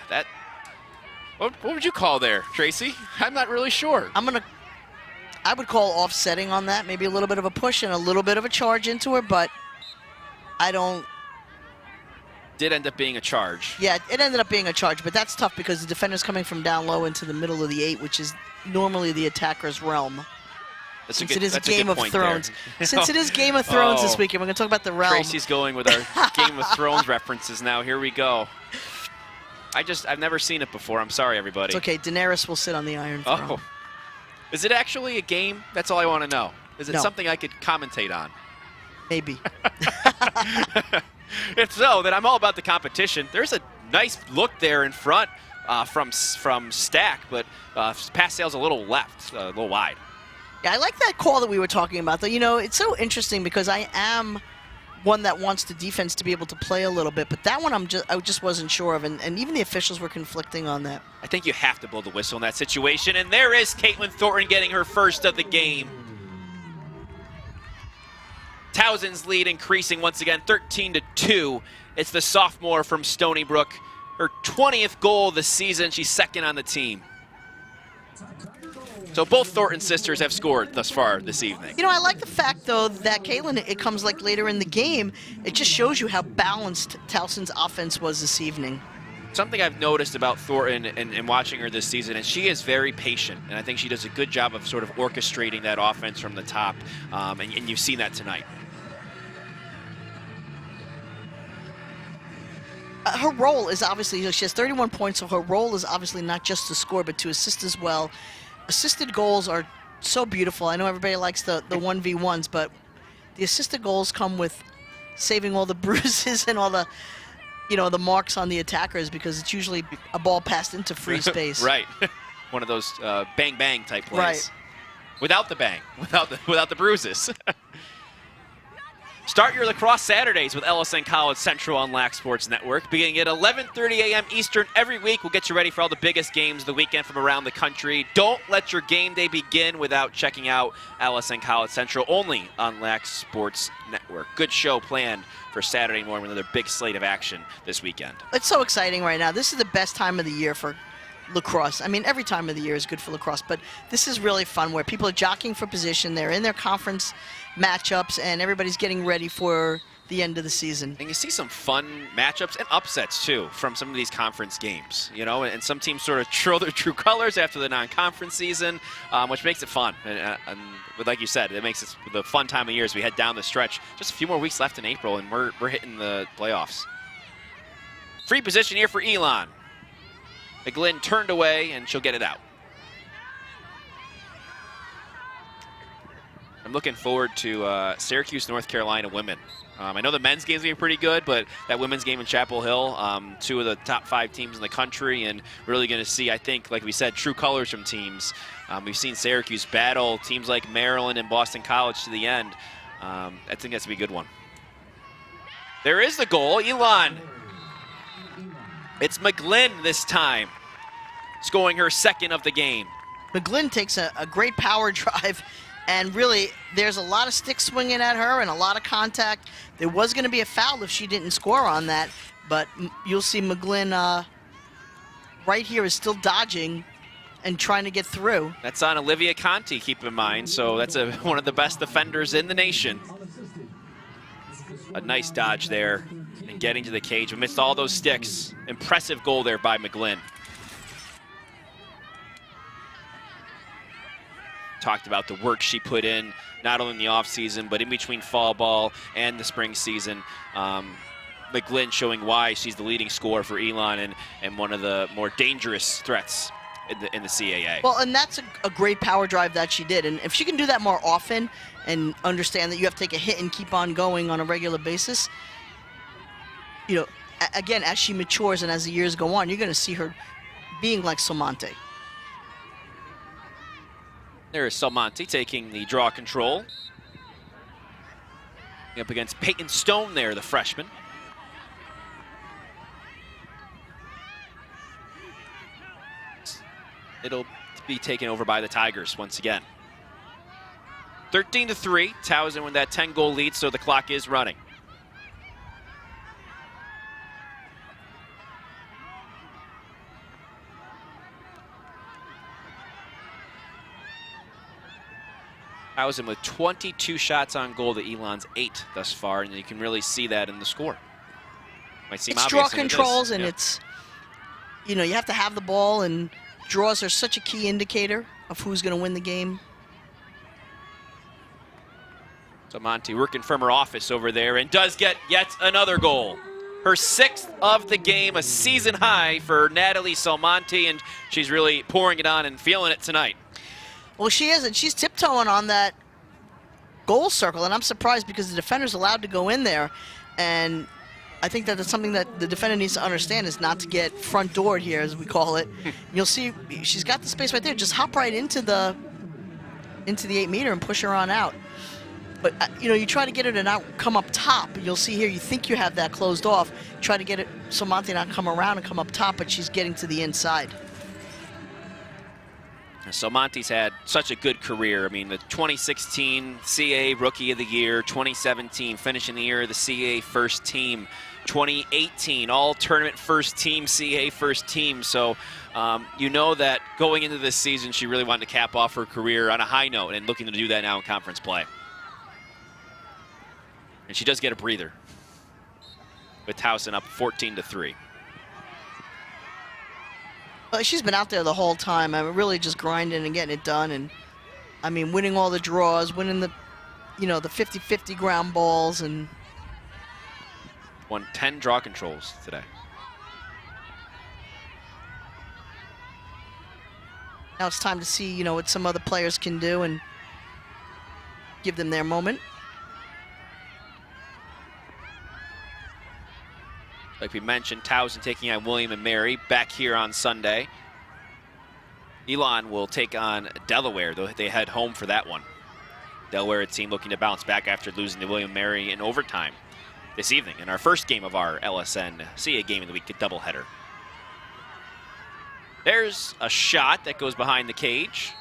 that... What would you call there, Tracy? I'm not really sure. I would call offsetting on that, maybe a little bit of a push and a little bit of a charge into her, but I don't... Did end up being a charge. Yeah, it ended up being a charge, but that's tough because the defender's coming from down low into the middle of the 8, which is normally the attacker's realm. Since it is Game of Thrones. Since it is Game of Thrones this weekend, we're going to talk about the realm. Tracy's going with our Game of Thrones references now. Here we go. I've never seen it before. I'm sorry, everybody. It's okay. Daenerys will sit on the Iron Throne. Oh. Is it actually a game? That's all I want to know. Is it No. something I could commentate on? Maybe. If so, then I'm all about the competition. There's a nice look there in front from Stack, but pass sail's a little left, a little wide. Yeah, I like that call that we were talking about, though. You know, it's so interesting because I am one that wants the defense to be able to play a little bit, but that one I just wasn't sure of, and even the officials were conflicting on that. I think you have to blow the whistle in that situation, and there is Caitlin Thornton getting her first of the game. Towson's lead increasing once again, 13-2. It's the sophomore from Stony Brook. Her 20th goal of the season. She's second on the team. So both Thornton sisters have scored thus far this evening. You know, I like the fact, though, that Caitlin, it comes like later in the game. It just shows you how balanced Towson's offense was this evening. Something I've noticed about Thornton and watching her this season is she is very patient, and I think she does a good job of sort of orchestrating that offense from the top, and you've seen that tonight. Her role is obviously, she has 31 points, so her role is obviously not just to score, but to assist as well. Assisted goals are so beautiful. I know everybody likes the 1v1s, but the assisted goals come with saving all the bruises and all the, you know, the marks on the attackers, because it's usually a ball passed into free space. Right. One of those bang-bang type plays. Right. Without the bang, without the bruises. Start your lacrosse Saturdays with LSN College Central on LAC Sports Network. Beginning at 11:30 a.m. Eastern every week, we'll get you ready for all the biggest games of the weekend from around the country. Don't let your game day begin without checking out LSN College Central, only on LAC Sports Network. Good show planned for Saturday morning with another big slate of action this weekend. It's so exciting right now. This is the best time of the year for lacrosse. I mean, every time of the year is good for lacrosse, but this is really fun where people are jockeying for position. They're in their conference matchups, and everybody's getting ready for the end of the season. And you see some fun matchups and upsets, too, from some of these conference games, you know, and some teams sort of show their true colors after the non-conference season, which makes it fun. And like you said, it makes it the fun time of year as we head down the stretch. Just a few more weeks left in April, and we're hitting the playoffs. Free position here for Elon. McGlynn turned away, and she'll get it out. I'm looking forward to Syracuse, North Carolina women. I know the men's game's going to be pretty good, but that women's game in Chapel Hill, two of the top 5 teams in the country, and really going to see, I think, like we said, true colors from teams. We've seen Syracuse battle teams like Maryland and Boston College to the end. I think that's going to be a good one. There is the goal. Elon. It's McGlynn this time, scoring her second of the game. McGlynn takes a great power drive, and really, there's a lot of stick swinging at her and a lot of contact. There was going to be a foul if she didn't score on that, but you'll see McGlynn right here is still dodging and trying to get through. That's on Olivia Conti, keep in mind, so that's one of the best defenders in the nation. A nice dodge there and getting to the cage amidst all those sticks. Impressive goal there by McGlynn. Talked about the work she put in, not only in the offseason, but in between fall ball and the spring season. McGlynn showing why she's the leading scorer for Elon and one of the more dangerous threats in the CAA. Well, and that's a great power drive that she did. And if she can do that more often and understand that you have to take a hit and keep on going on a regular basis, you know, again, as she matures and as the years go on, you're going to see her being like Salmonte. There is Salmonte taking the draw control. Up against Peyton Stone there, the freshman. it'll be taken over by the Tigers once again. 13-3, Towson with that 10-goal lead, so the clock is running. Towson with 22 shots on goal to Elon's 8 thus far, and you can really see that in the score. Might seem it's obvious, draw controls, and yeah. it's, you know, you have to have the ball, and draws are such a key indicator of who's going to win the game. So Monty working from her office over there and does get yet another goal. Her 6th of the game, a season high for Natalie Salmonti, and she's really pouring it on and feeling it tonight. Well, she isn't. She's tiptoeing on that goal circle, and I'm surprised because the defender's allowed to go in there, and I think that it's something that the defender needs to understand is not to get front doored here, as we call it. You'll see she's got the space right there. Just hop right into the 8-meter and push her on out. But, you know, you try to get her to not come up top. You'll see here, you think you have that closed off. Try to get it so Monty not come around and come up top, but she's getting to the inside. So Monty's had such a good career. I mean, the 2016 CAA Rookie of the Year, 2017 finishing the year of the CAA First Team, 2018 All-Tournament First Team, CAA First Team. So you know that going into this season, she really wanted to cap off her career on a high note and looking to do that now in conference play. And she does get a breather with Towson up 14-3. She's been out there the whole time. I mean, really just grinding and getting it done. And, I mean, winning all the draws, winning the, you know, the 50-50 ground balls. And won 10 draw controls today. now it's time to see, you know, what some other players can do and give them their moment. Like we mentioned, Towson taking on William and Mary back here on Sunday. Elon will take on Delaware, though they head home for that one. Delaware, a team looking to bounce back after losing to William and Mary in overtime this evening in our first game of our LSN CAA Game of the Week doubleheader. There's a shot that goes behind the cage.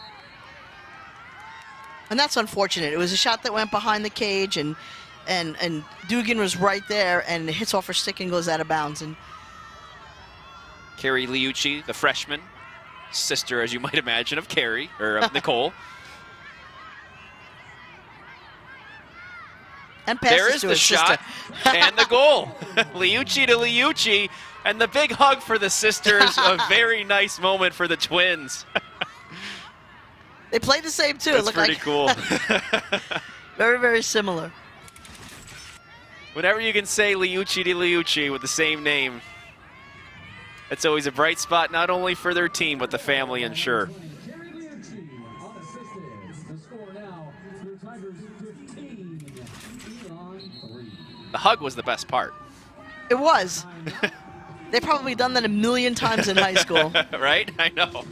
And that's unfortunate. It was a shot that went behind the cage, and Dugan was right there, and it hits off her stick and goes out of bounds. And Carrie Liucci, the freshman, sister, as you might imagine, of Carrie, or of Nicole. And passes there is to the his shot and the goal. Liucci to Liucci, and the big hug for the sisters. A very nice moment for the twins. They played the same, too. That's it pretty cool. Very, very similar. Whenever you can say Liucci to Liucci with the same name, it's always a bright spot, not only for their team, but the family, I'm sure. The hug was the best part. It was. They've probably done that a million times in high school. Right? I know.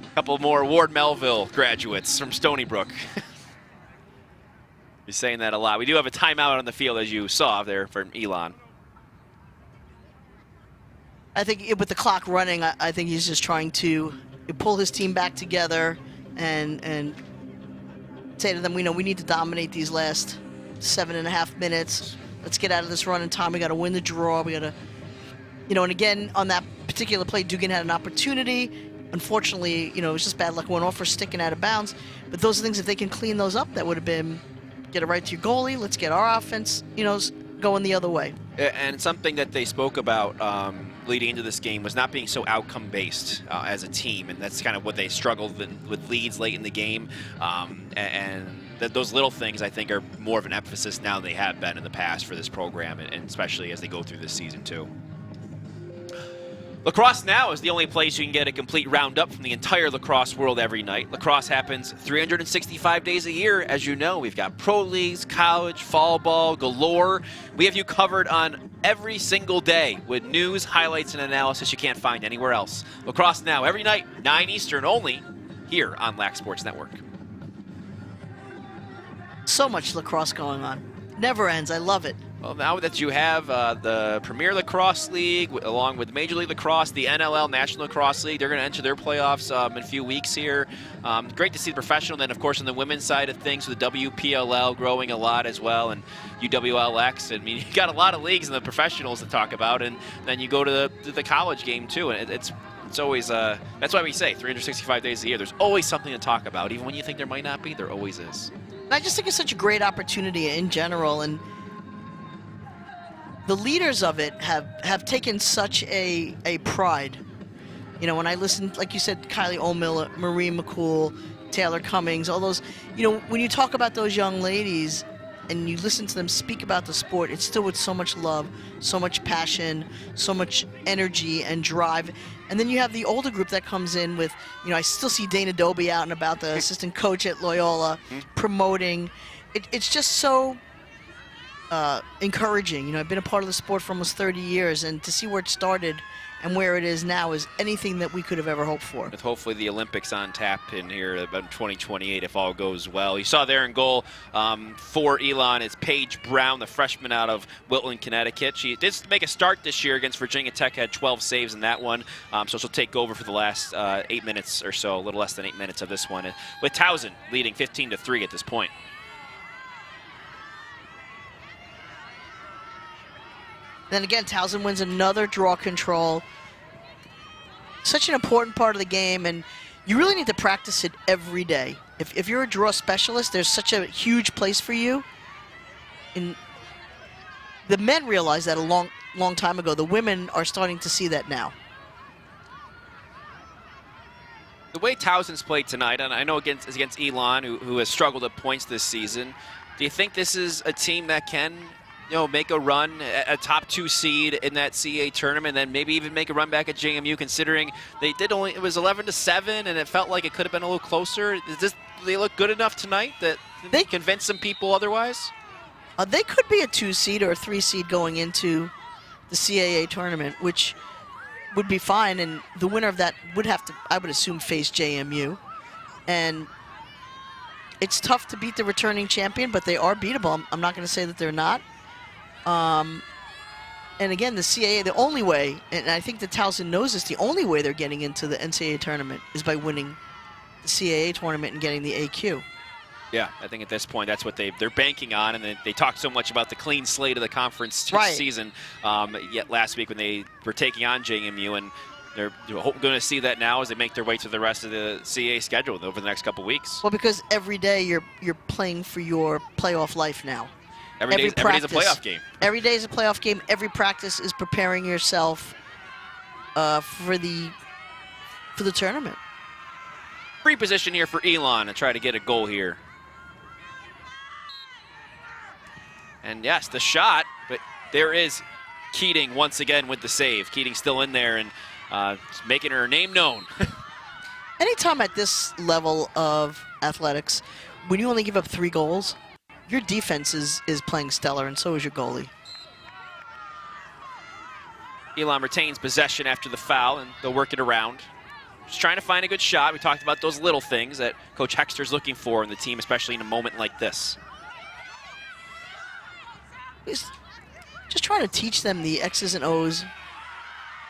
A couple more Ward Melville graduates from Stony Brook. You're saying that a lot. We do have a timeout on the field, as you saw there from Elon. I think with the clock running, I think he's just trying to pull his team back together and say to them, we know we need to dominate these last 7.5 minutes. Let's get out of this run in time. We got to win the draw. We got to, you know, and again, on that particular play, Dugan had an opportunity. Unfortunately, you know, it was just bad luck. Went off for sticking out of bounds. But those are things, if they can clean those up, that would have been get it right to your goalie. Let's get our offense, you know, going the other way. And something that they spoke about leading into this game was not being so outcome-based as a team, and that's kind of what they struggled with leads late in the game. Those little things, I think, are more of an emphasis now than they have been in the past for this program, and especially as they go through this season, too. Lacrosse Now is the only place you can get a complete roundup from the entire lacrosse world every night. Lacrosse happens 365 days a year. As you know, we've got pro leagues, college, fall ball, galore. We have you covered on every single day with news, highlights, and analysis you can't find anywhere else. Lacrosse Now, every night, 9 Eastern only, here on LAC Sports Network. So much lacrosse going on. Never ends. I love it. Well, now that you have the Premier Lacrosse League, along with Major League Lacrosse, the NLL National Lacrosse League, they're going to enter their playoffs in a few weeks here. Great to see the professional. Then, of course, on the women's side of things, with the WPLL growing a lot as well, and UWLX. I mean, you got a lot of leagues in the professionals to talk about, and then you go to the college game too, and it's always that's why we say 365 days a year. There's always something to talk about, even when you think there might not be. There always is. And I just think it's such a great opportunity in general, and the leaders of it have taken such a pride. You know, when I listen, like you said, Kylie O'Miller, Marie McCool, Taylor Cummings, all those, you know, when you talk about those young ladies and you listen to them speak about the sport, it's still with so much love, so much passion, so much energy and drive. And then you have the older group that comes in with, you know, I still see Dana Dobie out and about, the assistant coach at Loyola, promoting. It's just so encouraging. You know, I've been a part of the sport for almost 30 years, and to see where it started and where it is now is anything that we could have ever hoped for. With hopefully the Olympics on tap in here about 2028 if all goes well. You saw there in goal for Elon is Paige Brown, the freshman out of Wilton, Connecticut. She did make a start this year against Virginia Tech, had 12 saves in that one, so she'll take over for the last 8 minutes or so, a little less than 8 minutes of this one, with Towson leading 15-3 at this point. Then again, Towson wins another draw control. Such an important part of the game, and you really need to practice it every day. If you're a draw specialist, there's such a huge place for you. And the men realized that a long time ago. The women are starting to see that now. The way Towson's played tonight, and I know against Elon, who has struggled at points this season, do you think this is a team that can, you know, make a run, a top 2 seed in that CAA tournament, and then maybe even make a run back at JMU, considering they did only, it was 11-7, and it felt like it could have been a little closer? Do they look good enough tonight that they convince some people otherwise? They could be a 2 seed or a 3 seed going into the CAA tournament, which would be fine, and the winner of that would have to, I would assume, face JMU. And it's tough to beat the returning champion, but they are beatable. I'm not going to say that they're not. And again, the CAA, the only way, and I think that Towson knows this, the only way they're getting into the NCAA tournament is by winning the CAA tournament and getting the AQ. Yeah, I think at this point that's what they're banking on, and they talked so much about the clean slate of the conference season yet last week when they were taking on JMU, and they're going to see that now as they make their way to the rest of the CAA schedule over the next couple weeks. Well, because every day you're playing for your playoff life now. Every day's a playoff game. Every day is a playoff game. Every practice is preparing yourself for the tournament. Free position here for Elon to try to get a goal here. And yes, the shot, but there is Keating once again with the save. Keating still in there and making her name known. Anytime at this level of athletics, when you only give up 3 goals, your defense is playing stellar, and so is your goalie. Elon retains possession after the foul, and they'll work it around. Just trying to find a good shot. We talked about those little things that Coach Hexter's looking for in the team, especially in a moment like this. He's just trying to teach them the X's and O's,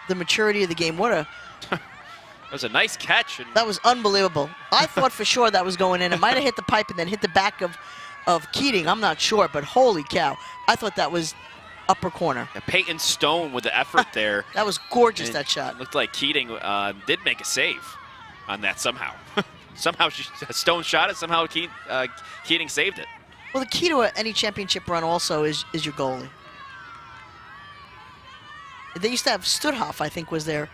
the maturity of the game. That was a nice catch. That was unbelievable. I thought for sure that was going in. It might have hit the pipe and then hit the back of Keating. I'm not sure, but holy cow. I thought that was upper corner. Yeah, Peyton Stone with the effort there. That was gorgeous, that shot. It looked like Keating did make a save on that somehow. Somehow Stone shot it, somehow Keating saved it. Well, the key to any championship run also is your goalie. They used to have Studhoff, I think, was their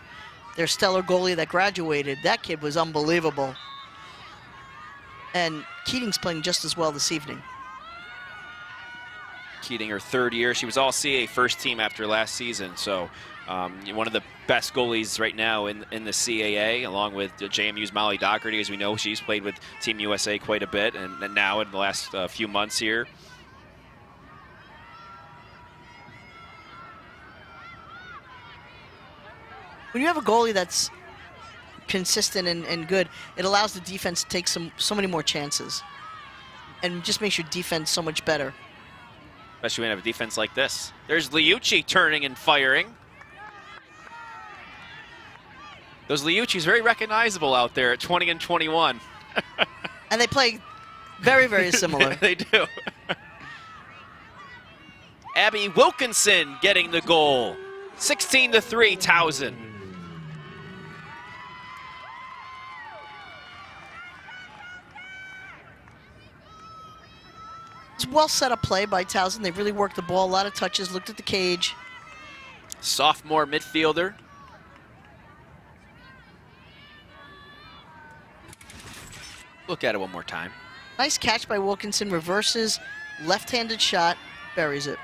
stellar goalie that graduated. That kid was unbelievable. And Keating's playing just as well this evening. Keating, her 3rd year. She was all CAA first team after last season, so one of the best goalies right now in the CAA, along with JMU's Molly Doherty. As we know, she's played with Team USA quite a bit, and now in the last few months here. When you have a goalie that's consistent and good, it allows the defense to take so many more chances, and just makes your defense so much better. Especially when you have a defense like this. There's Liucci turning and firing. Those Liucci's very recognizable out there at 20 and 21. And they play very, very similar. They do. Abby Wilkinson getting the goal. 16-3, Towson. It's well set up play by Towson. They really worked the ball, a lot of touches, looked at the cage. Sophomore midfielder. Look at it one more time. Nice catch by Wilkinson, reverses, left-handed shot, buries it.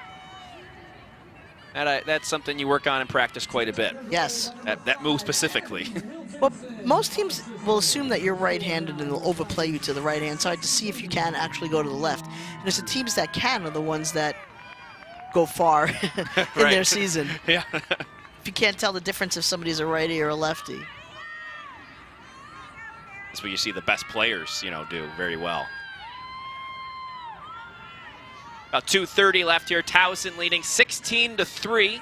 That's something you work on in practice quite a bit. Yes. That move specifically. Well, most teams will assume that you're right-handed and they'll overplay you to the right-hand side to see if you can actually go to the left. And it's the teams that can are the ones that go far in their season. Yeah. If you can't tell the difference if somebody's a righty or a lefty. That's what you see the best players, do very well. About 2:30 left here. Towson leading 16-3.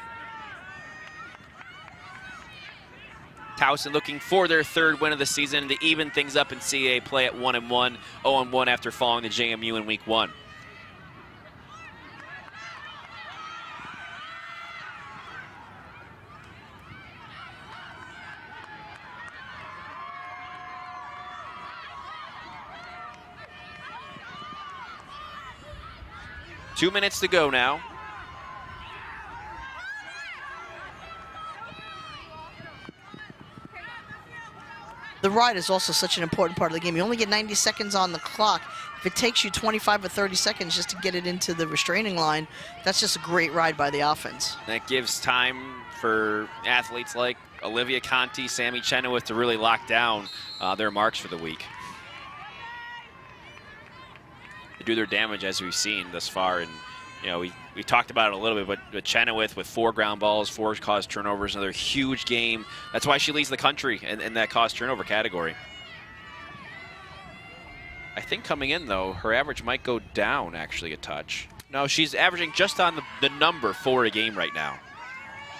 Towson looking for their third win of the season to even things up in CAA play at 1-1, 0-1 after falling to JMU in week 1. Two minutes to go now. The ride is also such an important part of the game. You only get 90 seconds on the clock. If it takes you 25 or 30 seconds just to get it into the restraining line, that's just a great ride by the offense. That gives time for athletes like Olivia Conti, Sammy Chenoweth to really lock down their marks for the week. They do their damage as we've seen thus far, and we talked about it a little bit, but Chenoweth with 4 ground balls, 4 caused turnovers, another huge game. That's why she leads the country in that caused turnover category. I think coming in, though, her average might go down actually a touch. No, she's averaging just on the number 4 a game right now.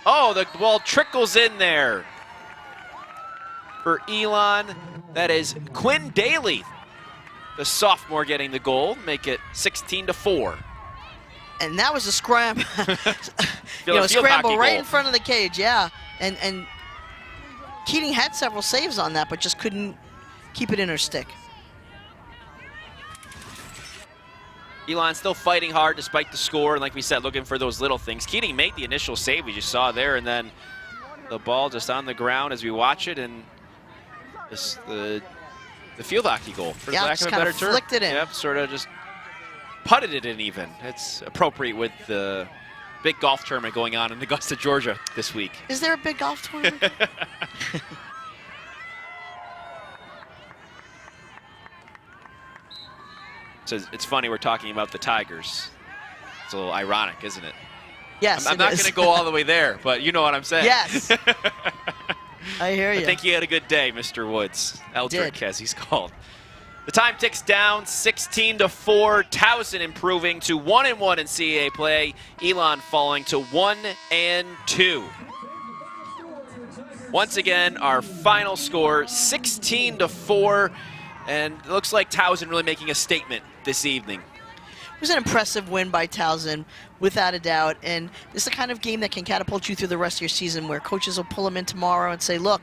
Oh, the ball trickles in there for Elon. That is Quinn Daly, the sophomore, getting the goal, make it 16-4. And that was a scramble. Field Scramble right goal. in front of the cage, yeah. And Keating had several saves on that, but just couldn't keep it in her stick. Elon still fighting hard despite the score, and like we said, looking for those little things. Keating made the initial save we just saw there, and then the ball just on the ground as we watch it, and the field hockey goal, for lack of a better term. Flicked it in. Yep, sort of just putted it in even. It's appropriate with the big golf tournament going on in Augusta, Georgia this week. Is there a big golf tournament? So it's funny we're talking about the Tigers. It's a little ironic, isn't it? Yes, I'm not going to go all the way there, but you know what I'm saying. Yes. I hear you. I think you had a good day, Mr. Woods. Eldrick, Did. as he's called. The time ticks down, 16-4. Towson improving to 1-1 in CAA play. Elon falling to 1-2. Once again, our final score, 16-4. And it looks like Towson really making a statement this evening. It was an impressive win by Towson, without a doubt. And this is the kind of game that can catapult you through the rest of your season, where coaches will pull them in tomorrow and say, look,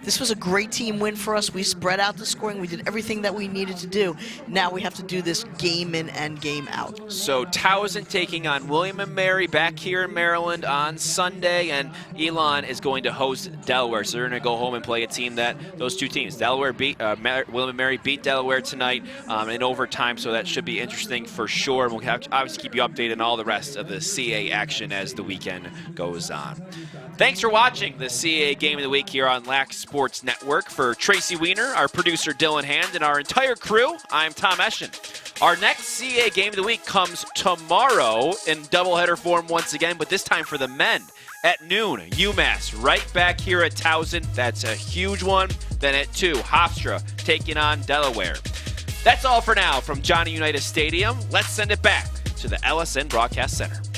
this was a great team win for us. We spread out the scoring. We did everything that we needed to do. Now we have to do this game in and game out. So Towson taking on William & Mary back here in Maryland on Sunday, and Elon is going to host Delaware. So they're going to go home and play a team that those two teams, Delaware beat William & Mary beat Delaware tonight in overtime. So that should be interesting for sure. We'll have to obviously keep you updated on all the rest of the CAA action as the weekend goes on. Thanks for watching the CAA Game of the Week here on Lac Sports Network. For Tracy Weiner, our producer Dylan Hand, and our entire crew, I'm Tom Eschen. Our next CAA Game of the Week comes tomorrow in doubleheader form once again, but this time for the men at noon. UMass right back here at Towson. That's a huge one. Then at 2, Hofstra taking on Delaware. That's all for now from Johnny Unitas Stadium. Let's send it back to the LSN Broadcast Center.